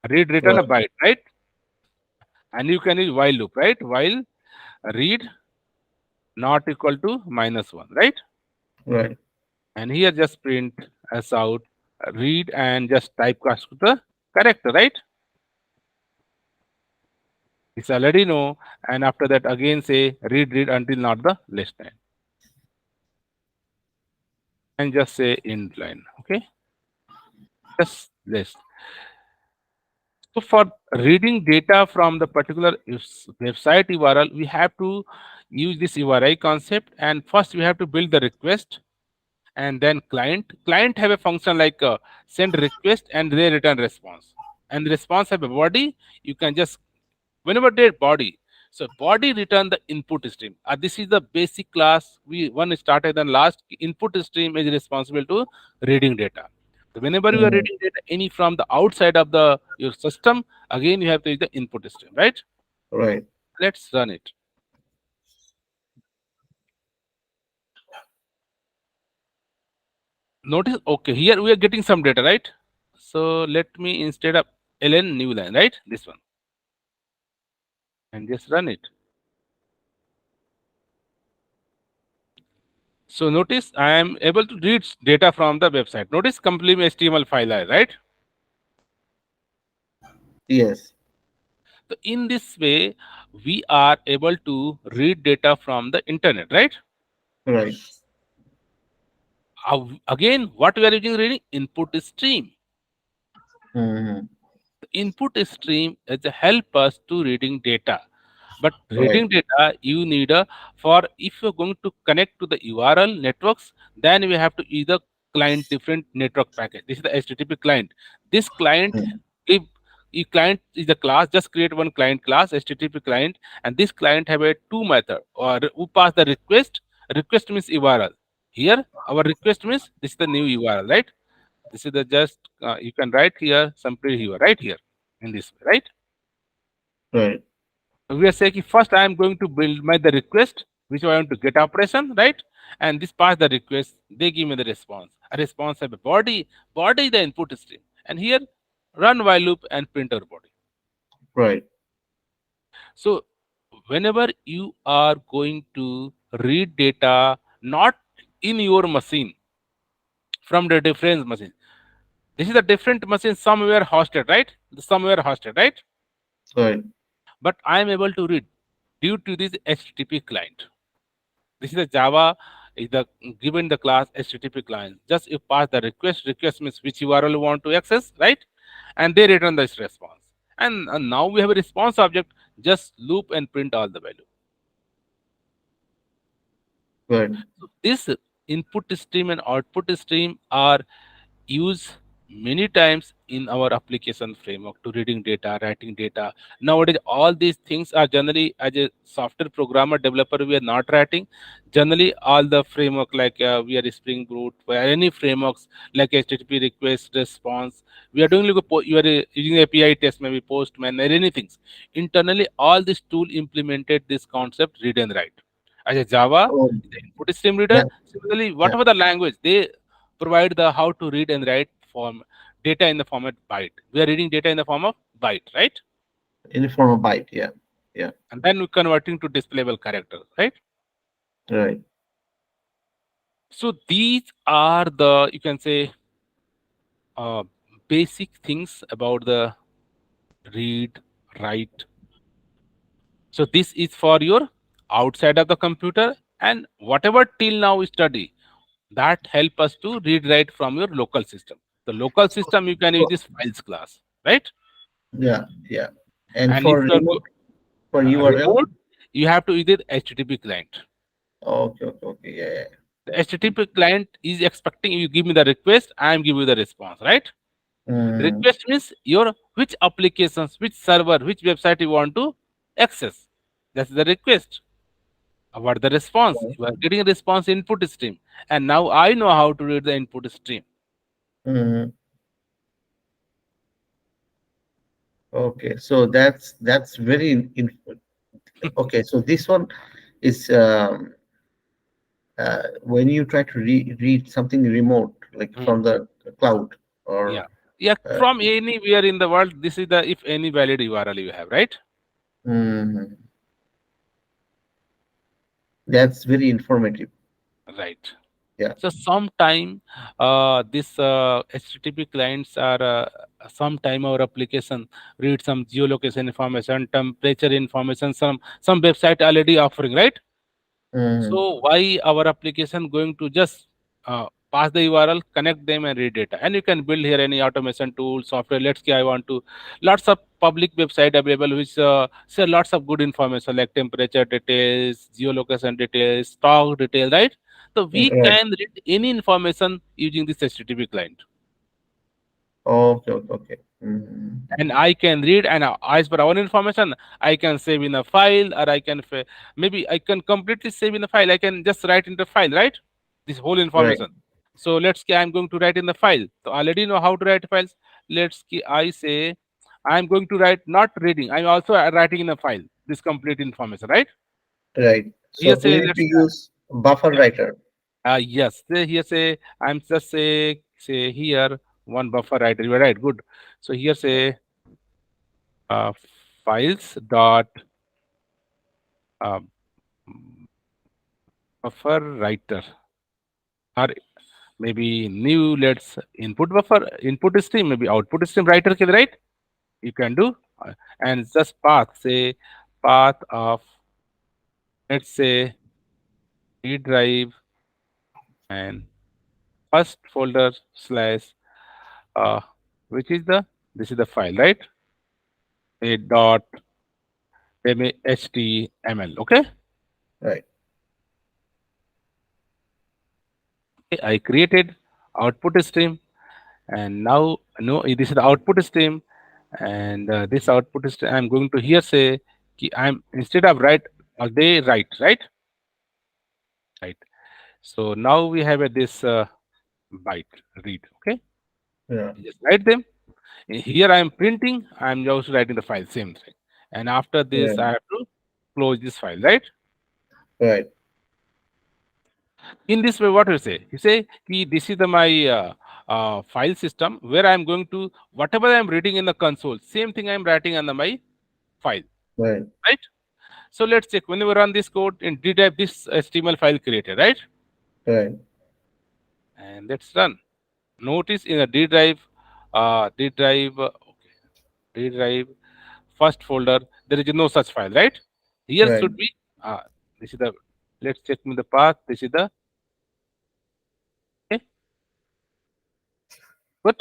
Read return a Right. byte, right? And you can use while loop, right? While read not equal to -1, right? Right. And here just print as out read and just typecast to the character, right? It's already know, and after that again say read until not the list line, and just say end line. Okay, just list. So for reading data from the particular website URL, we have to use this URI concept, and first we have to build the request, and then client have a function like send request and they return response, and the response have a body. You can just whenever they body, so body return the input stream. This is the basic class we one started, and last input stream is responsible to reading data. So whenever you are Mhm. reading data any from the outside of the your system, again you have to use the input stream, right? Right. Let's run it. Notice, okay, here we are getting some data, right? So let me instead of ln new line, right, this one, and just run it. So notice I am able to read data from the website. Notice complete HTML file, right? Yes. So in this way, we are able to read data from the internet, right? Right. Again, what we are using reading? Input stream. Hmm. Input stream is a help us to reading data. But Right. reading data, you need a for if you're going to connect to the URL networks, then we have to either client different network package. This is the HTTP client. This client, Mm. if the client is the class, just create one client class, HTTP client, and this client have a two method or who pass the request. Request means URL. Here, our request means this is the new URL, right? This is the just you can write here some preview right here in this way, right? Right. We are saying first I am going to build my the request which I want to get operation, right? And this pass the request, they give me the response. A response have a body is the input stream, and here run while loop and print our body. Right. So whenever you are going to read data not in your machine from the different machine, this is a different machine somewhere hosted, right? Somewhere hosted, right? Right. But I am able to read due to this HTTP client. This is a Java is the given the class HTTP client. Just you pass the request. Request means which URL you want to access, right? And they return this response. And now we have a response object. Just loop and print all the value. Right. So this input stream and output stream are used many times in our application framework to reading data, writing data. Nowadays, all these things are generally as a software programmer developer, we are not writing. Generally, all the framework like we are Spring Boot, or any frameworks like HTTP request response, we are doing like you are using API test, maybe Postman or anything. Internally, all this tool implemented this concept read and write. As a Java, Oh, the input stream reader. yeah. Similarly, Yeah. whatever the language they provide the how to read and write form data in the format byte. We are reading data in the form of byte, right? In the form of byte. Yeah. Yeah. And then we converting to displayable characters, right? Right. So these are the you can say uh, basic things about the read, write. So this is for your outside of the computer, and whatever till now we study that help us to read write from your local system. The local system you can use So, this files class, right? yeah. Yeah. And And if for you are remote, for URL. remote, you have to use the HTTP client. Okay. Okay. Okay. Yeah. Yeah. The HTTP client is expecting you give me the request, I am giving you the response, right? Mm-hmm. Request means your which applications, which server, which website you want to access. That's the request. What the response? You are getting a response input stream, and now I know how to read the input stream. Mm-hmm. Okay, so that's very okay. So this one is when you try to read something remote, like Mm, from the cloud, yeah, or yeah. uh, From anywhere in the world, this is the if any valid URL you have, right? mhm. That's very informative. Right. Yeah. So sometime this HTTP clients are sometime our application read some geolocation information, temperature information, some website already offering, right? Mm-hmm. So why our application going to just pass the URL, connect them and read data? And you can build here any automation tool, software. Let's say I want to lots of public website available which share lots of good information like temperature details, geolocation details, stock detail, right? So we Right. can read any information using this HTTP client. Okay. Okay. Okay. Mm-hmm. And I can read and as per our information, I can save in a file or I can maybe I can completely save in a file. I can just write in the file, right? This whole Right. information. So let's say I'm going to write in the file. So I already know how to write files. Let's say I say I'm going to write not reading. I'm also writing in a file this complete information, right? Right. Here So we say need to let's use buffer yeah. writer. Yes. Here say I'm just say here one buffer writer. You are right. Good. So here say uh, files dot uh, buffer writer or maybe new let's input buffer input stream maybe output stream writer ke right you can do and just path say path of let's say D drive and first folder slash uh which is the this is the file right a dot html okay. Right. I created output stream and now no this is the output stream and this output stream I'm going to here say I'm instead of write they write right. So now we have a this byte read okay. Yeah. You just write them. Here I am printing, I'm also writing the file same thing, and after this Right. I have to close this file, right? Right. In this way what you say ki this is the my file system where I am going to whatever I am reading in the console same thing I am writing on the my file, Right. right? So let's check when we run this code in D drive this HTML file created, right? Right. And let's run. Notice in a D drive, okay, D drive first folder there is no such file, right? Here Right. should be this is the let's check in the path. This is the okay, good.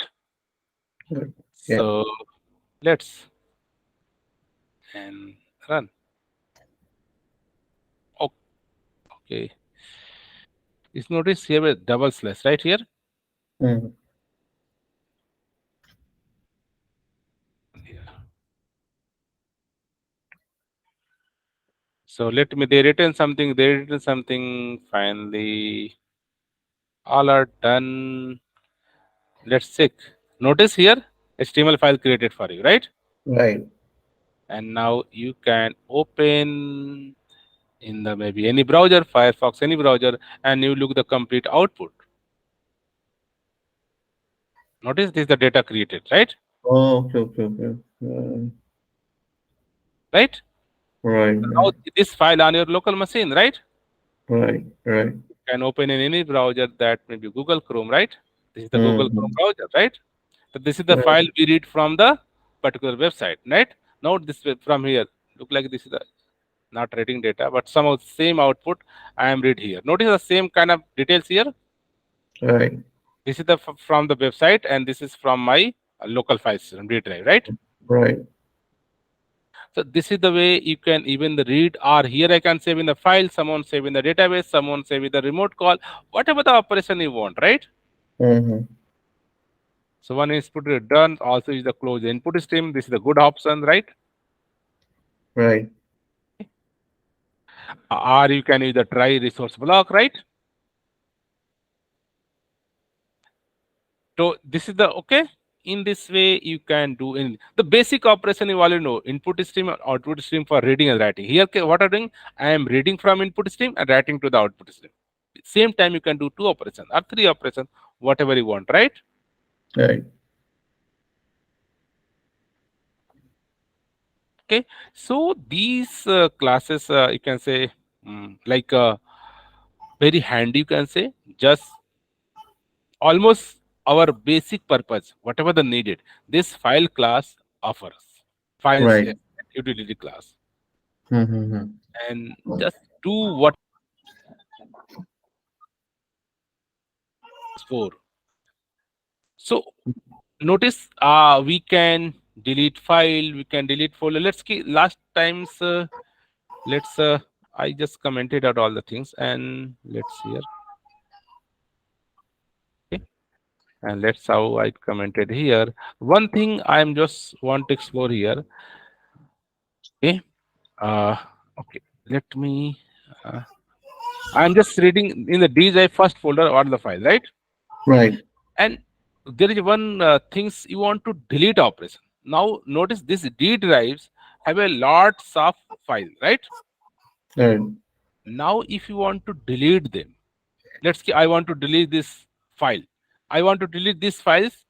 Good. Yeah. So let's and run. O- Okay, is notice here a double slash right here. Mm-hmm. Yeah. So let me they written something. They written something. Finally, all are done. Let's check. Notice here HTML file created for you, right? Right. And now you can open in the maybe any browser, Firefox, any browser, and you look the complete output. Notice this is the data created, right? Oh, okay. Okay. Okay. Right? Right. Now Right. this file on your local machine, right? Right. Right. You can open in any browser that may be Google Chrome, right? This is the Google Mm-hmm. Chrome browser, right? So this is the Right. file we read from the particular website, right? Now this from here. Look like this is the not reading data, but some of the same output I am read here. Notice the same kind of details here. Right. This is the from the website, and this is from my local file system D drive, right? Right. So this is the way you can even the read or here I can save in the file, someone save in the database, someone save in the remote call, whatever the operation you want, right? Mm-hmm. So one input is done. Also is the close input stream. This is the good option, right? Right. Or you can use the try resource block, right? So this is the okay. In this way, you can do in the basic operation you already know input stream or output stream for reading and writing. Here, okay, what I'm doing, I am reading from input stream and writing to the output stream. Same time, you can do two operations or three operations, whatever you want, right? Right. Okay. So these classes, you can say, like very handy. You can say just almost our basic purpose, whatever the needed. This file class offers files Right. utility class Mm-hmm. and just do what it's for. So notice we can delete file, we can delete folder. Let's keep last times let's I just commented out all the things and let's here. Okay. And let's how I commented here. One thing I'm just want to explore here. Okay. Uh okay. Let me I'm just reading in the D drive first folder or the file, right? Right. And there is one things you want to delete operation. Now notice this D drives have a lots of file, right? Right. Now if you want to delete them, let's say I want to delete this file. I want to delete these files.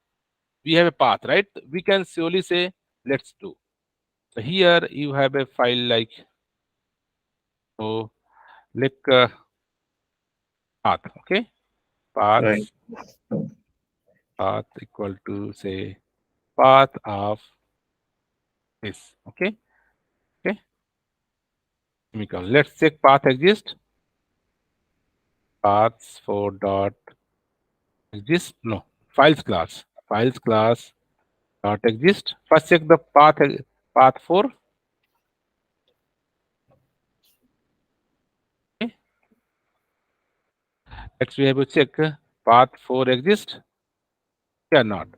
We have a path, right? We can surely say let's do. So here you have a file like so like path, okay? Right. Paths path equal to say path of this, okay? Okay. Semicolon. Let's check path exist. Paths for dot exist. No. Files class dot exist. First check the path for. Okay. Next we have to check path for exist or not.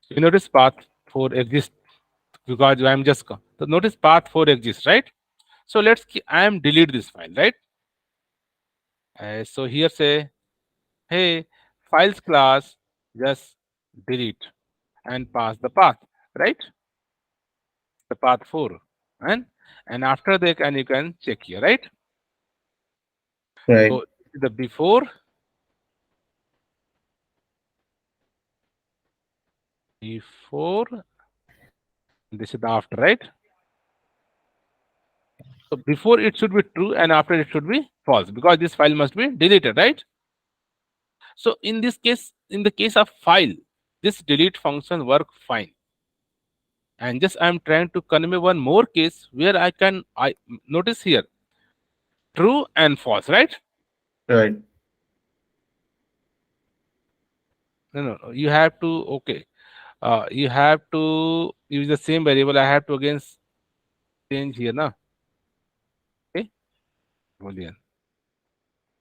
You notice path for exist because I'm just so notice path for exist, right? So I am delete this file, right? So here say hey files class just delete and pass the path, right? The path 4 and after that and you can check here, right? Right. So the before this is the after, right? So before it should be true and after it should be false because this file must be deleted, right? So in this case, in the case of file, this delete function work fine. And just I'm trying to convey one more case where I notice here true and false, right? Right. No, you have to okay. You have to use the same variable. I have to again change here, na? Okay, boolean.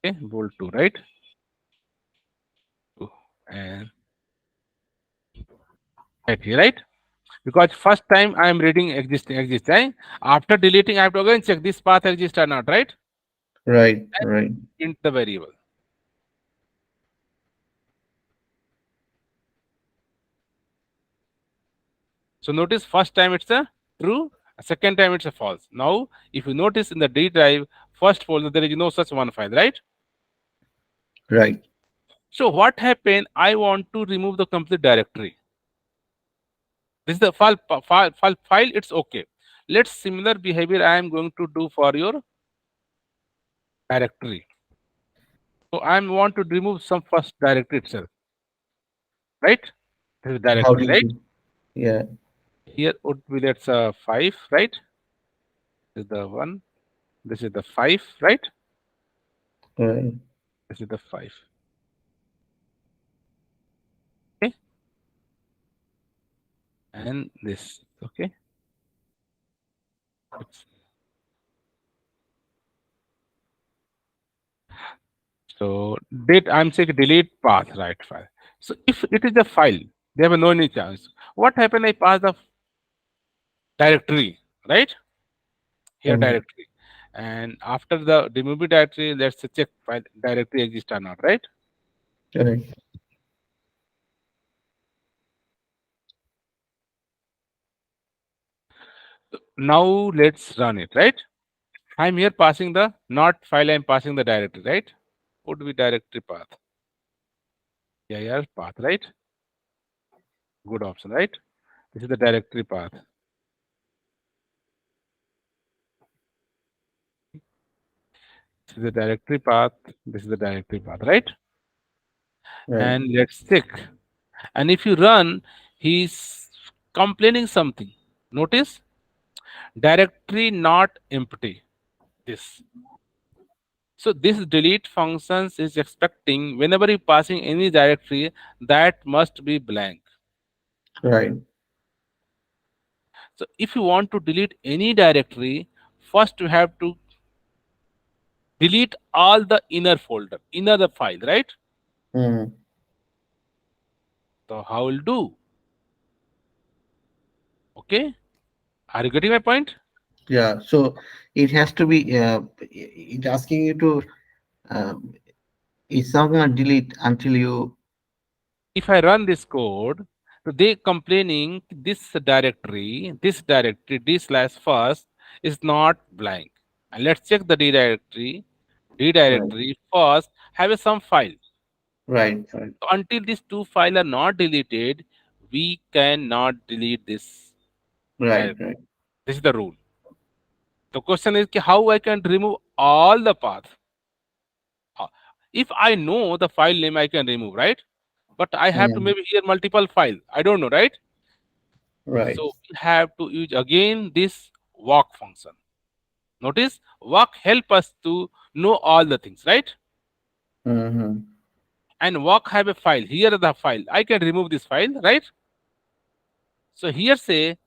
Okay, bool 2, right? 2 and right here, right? Because first time I am reading existing. After deleting, I have to again check this path exists or not, right? Right. And Right. int the variable. So notice first time it's a true, second time it's a false. Now, if you notice in the D drive, first folder, there is no such one file, right? Right. So what happened? I want to remove the complete directory. This is the file, it's okay. Let's similar behavior I am going to do for your directory. So I want to remove some first directory itself, right? This is How do directory, you right? do? Yeah. Here would be let's 5, right? This is the one. This is the 5, right? Right. This is the 5. Okay, and this. Okay, it's, so I'm saying delete path right file. So if it is a file, they have no any chance. What happened? I pass the directory, right? Here Mhm. directory. And after the remove directory, let's check file directory exists or not, right? Correct. Now let's run it, right? I'm here passing the not file, I'm passing the directory, right? Would be directory path. Yeah, yeah, path, right? Good option, right? This is the directory path. This is the directory path. This is the directory path, right? Right. And let's check. And if you run, he's complaining something. Notice directory not empty. This. So this delete functions is expecting whenever you passing any directory that must be blank. Right. So if you want to delete any directory, first you have to delete all the inner folder, inner the file, right? Mhm. So how will do? Okay, are you getting my point? Yeah. So it has to be. It's asking you to. Um, it's not gonna delete until you. If I run this code, so they complaining this directory, d slash first is not blank. And let's check the D directory. D Right. directory first have a some file. Right. Right. So until these two files are not deleted, we cannot delete this Right. directory. Right. This is the rule. The question is ki how I can remove all the path. Uh, If I know the file name, I can remove, right? But I have to Mhm. maybe here multiple file. I don't know, right? Right. So we have to use again this walk function. Notice walk help us to know all the things, right? Mhm. And walk have a file. Here is the file. I can remove this file, right? So here say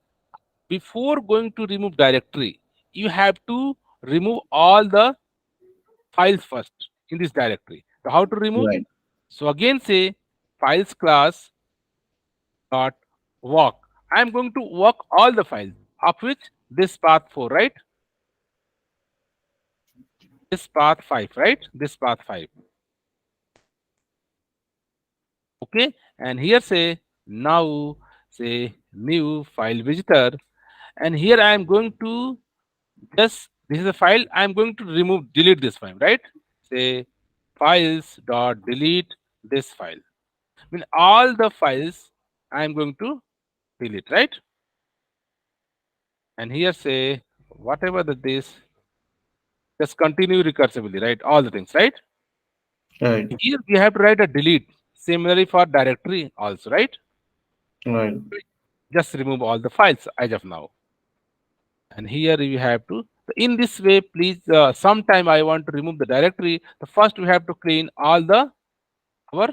before going to remove directory, you have to remove all the files first in this directory. So how to remove? Right. So again say files class dot walk. I am going to walk all the files of which this path 4, right? This path 5, right? This path 5. Okay. And here say now say new file visitor. And here I am going to just this is a file. I am going to remove delete this file, right? Say files dot delete this file. I mean all the files I am going to delete, right? And here say whatever the this just continue recursively, right? All the things, right? Right. Here we have to write a delete. Similarly for directory also, right? Right. Just remove all the files as of now. And here you have to in this way, please. Sometime I want to remove the directory. The first we have to clean all the our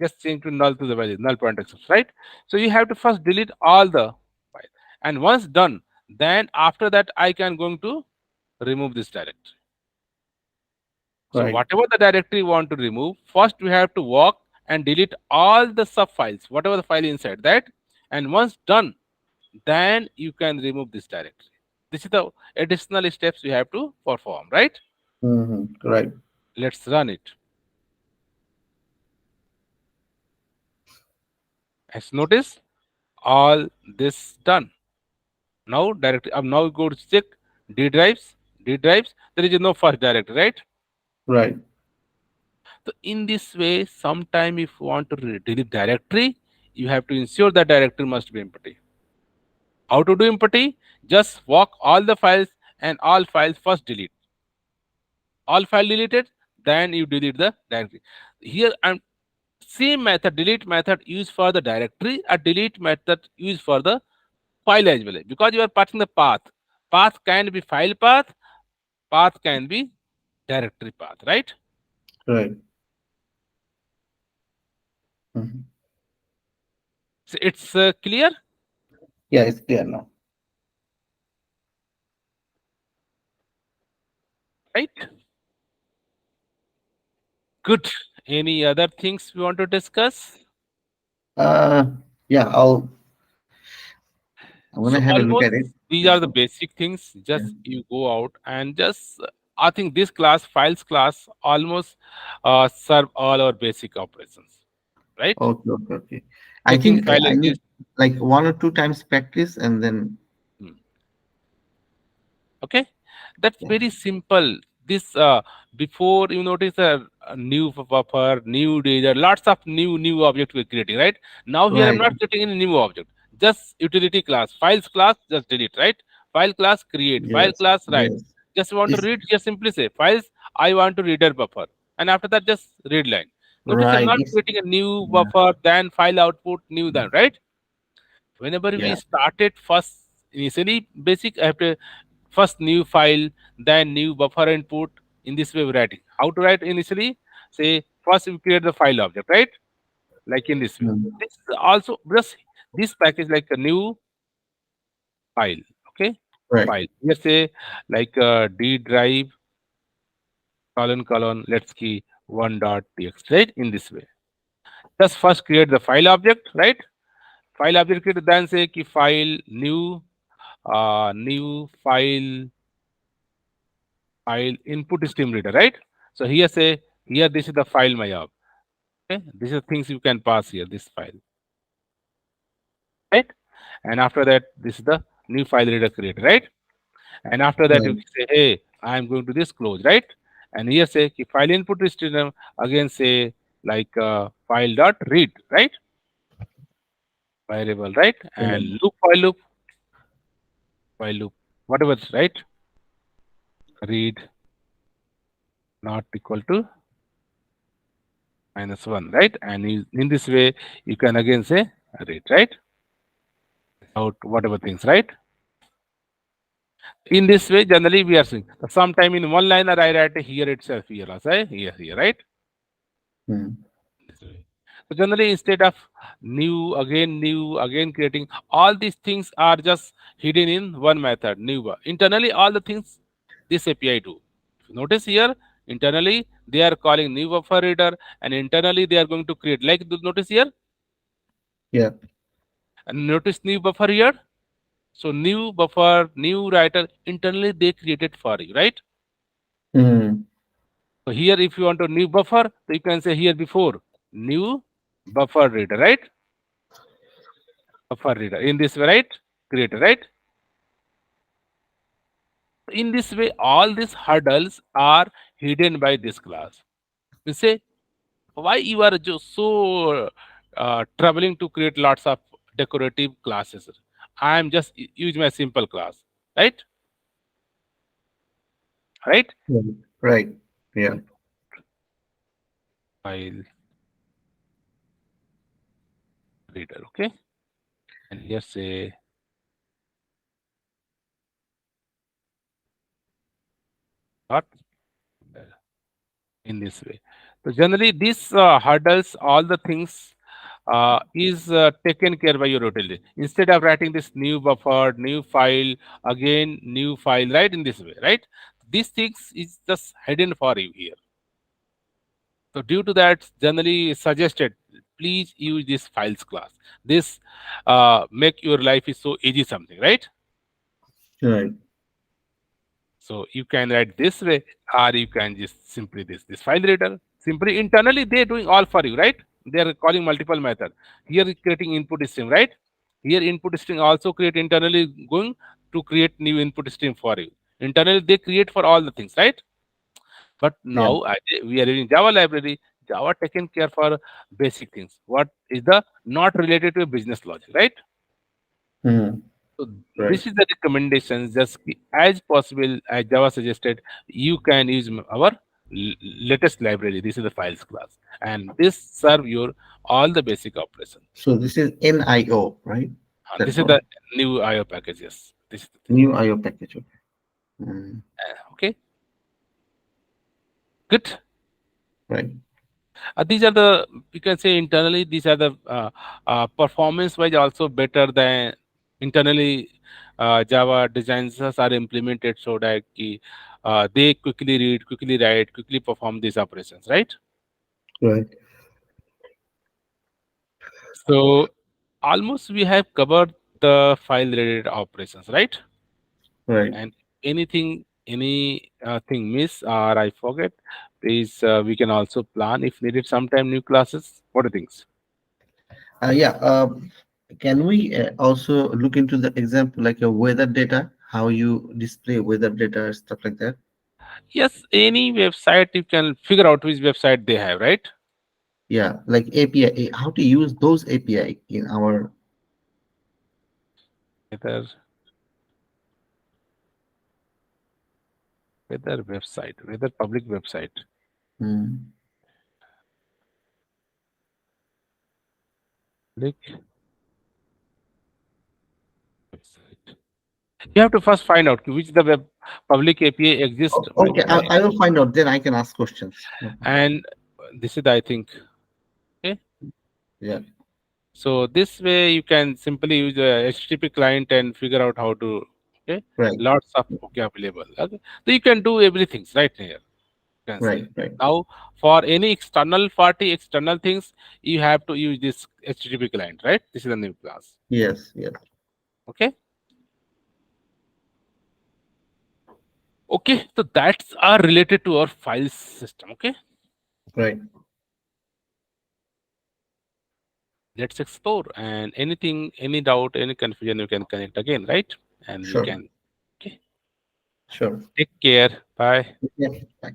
just change to null to the value null point exception, right? So you have to first delete all the file, and once done, then after that I can going to remove this directory. So Right. whatever the directory you want to remove, first we have to walk and delete all the sub files, whatever the file inside that, and once done, then you can remove this directory. This is the additional steps you have to perform, right? Mhm. Right. Let's run it. As notice, all this done. Now directory. Now go to check D drives. D drives. There is no first directory, right? Right. So in this way, sometime if you want to delete directory, you have to ensure that directory must be empty. How to do empty? Just walk all the files and all files first delete. All file deleted, then you delete the directory. Here I'm same method, delete method used for the directory, a delete method used for the file as well. Because you are passing the path. Path can be file path, path can be directory path, right? Right. Mhm. So it's clear, Yeah, it's clear now. right? Good. Any other things we want to discuss? Uh, yeah, I'm gonna So have a look almost at it. these Yeah. are the basic things. Yeah. Just you go out and just I think this class, files class, almost serve all our basic operations, right? Okay, okay, okay. I Taking think file I need exist. like one or two times practice, and then Hmm. Okay, that's yeah. very simple. This before you notice a new buffer, new data, lots of new object we're creating, right? Now here I'm Right. not creating any new object, just utility class, files class, just delete, right? File class create, file Yes. class write. Yes. Just want to It's read, just simply say files. I want to reader buffer, and after that just read line. Notice I'm right. not It's creating a new yeah. buffer, then file output, new then, right? Whenever we Yeah. started first, initially basic, I have to first new file, then new buffer input. In this way we're writing. How to write initially? Say first we create the file object, right? Like in this way. Mm. This is also just this package like a new file. Okay, Right. file. Let's say like D drive colon let's key one dot txt, right? In this way. Just first create the file object, right? File object create, then say key file new file input stream reader, right? So here say here this is the file my op. Okay, this is things you can pass here this file, right? And after that this is the new file reader create, right? And after that you Right. say hey I am going to this close, right? And here say ki file input stream again say like file dot read, right? Variable, right? And Right. file loop whatever it's right, read not equal to -1, right? And in this way you can again say read, right? Out whatever things, right? In this way, generally we are seeing. Sometime in one liner I write here itself, here, also, here, right? Mm. This way. So generally, instead of new, again creating, all these things are just hidden in one method, new. Internally, all the things this API do. If you notice here, internally they are calling new buffer reader, and internally they are going to create. Like notice here, Yeah. and notice new buffer here. So new buffer, new writer, internally they created for you, right? Mm. So here, if you want a new buffer, so you can say here before new buffer reader, right? Buffer reader in this way, right? Creator, right? In this way, all these hurdles are hidden by this class. You say why you are just so troubling to create lots of decorative classes. I am just use my simple class, right? Right? Right. Right. Yeah. File reader, okay? And here say dot in this way. So generally, these hurdles, all the things is taken care by your utility. Instead of writing this new buffer, new file, again new file, right? In this way, right? These things is just hidden for you here. So due to that, generally suggested, please use this files class. This make your life is so easy something, right? Right. So you can write this way, or you can just simply this file reader. Simply internally they're doing all for you, right? They are calling multiple method. Here creating input stream, right? Here input stream also create internally going to create new input stream for you. Internally they create for all the things, right? But Yeah. now we are using Java library. Java taken care for basic things. What is the not related to business logic, right? Mm. So Right. this is the recommendations. Just as possible, as Java suggested, you can use our latest library. This is the files class, and this serve your all the basic operation. So this is NIO, right? That's This is called the new IO package. Yes, this is the thing. new IO package. Okay. Mm. Okay, good. Right. These are the you can say internally. These are the performance wise also better than internally. Java designs are implemented so that they quickly read, quickly write, quickly perform these operations. Right. Right. So almost we have covered the file related operations, right? Right. And anything, any thing miss or I forget, please we can also plan if needed sometime new classes. What do you think? Yeah. Can we also look into the example like a weather data, how you display weather data, stuff like that? Yes, any website you can figure out which website they have, right? Yeah, like API, how to use those API in our. Whether whether website, whether public website, Hmm. public website. You have to first find out which the web public API exists Okay, website, I will find out. Then I can ask questions. No problem. and this is I think okay. Yeah. So this way you can simply use a HTTP client and figure out how to okay. Right. Lots of okay available. Okay. So you can do everything right here. You can say Right. Right. now for any external party, external things, you have to use this HTTP client, right? This is a new class. Yes. Yes. Okay. Okay. So that's are related to our files system. Okay. Right. Let's explore and anything, any doubt, any confusion, you can connect again, right? And we Sure. can okay. Sure. Take care. Bye. Yeah. Bye.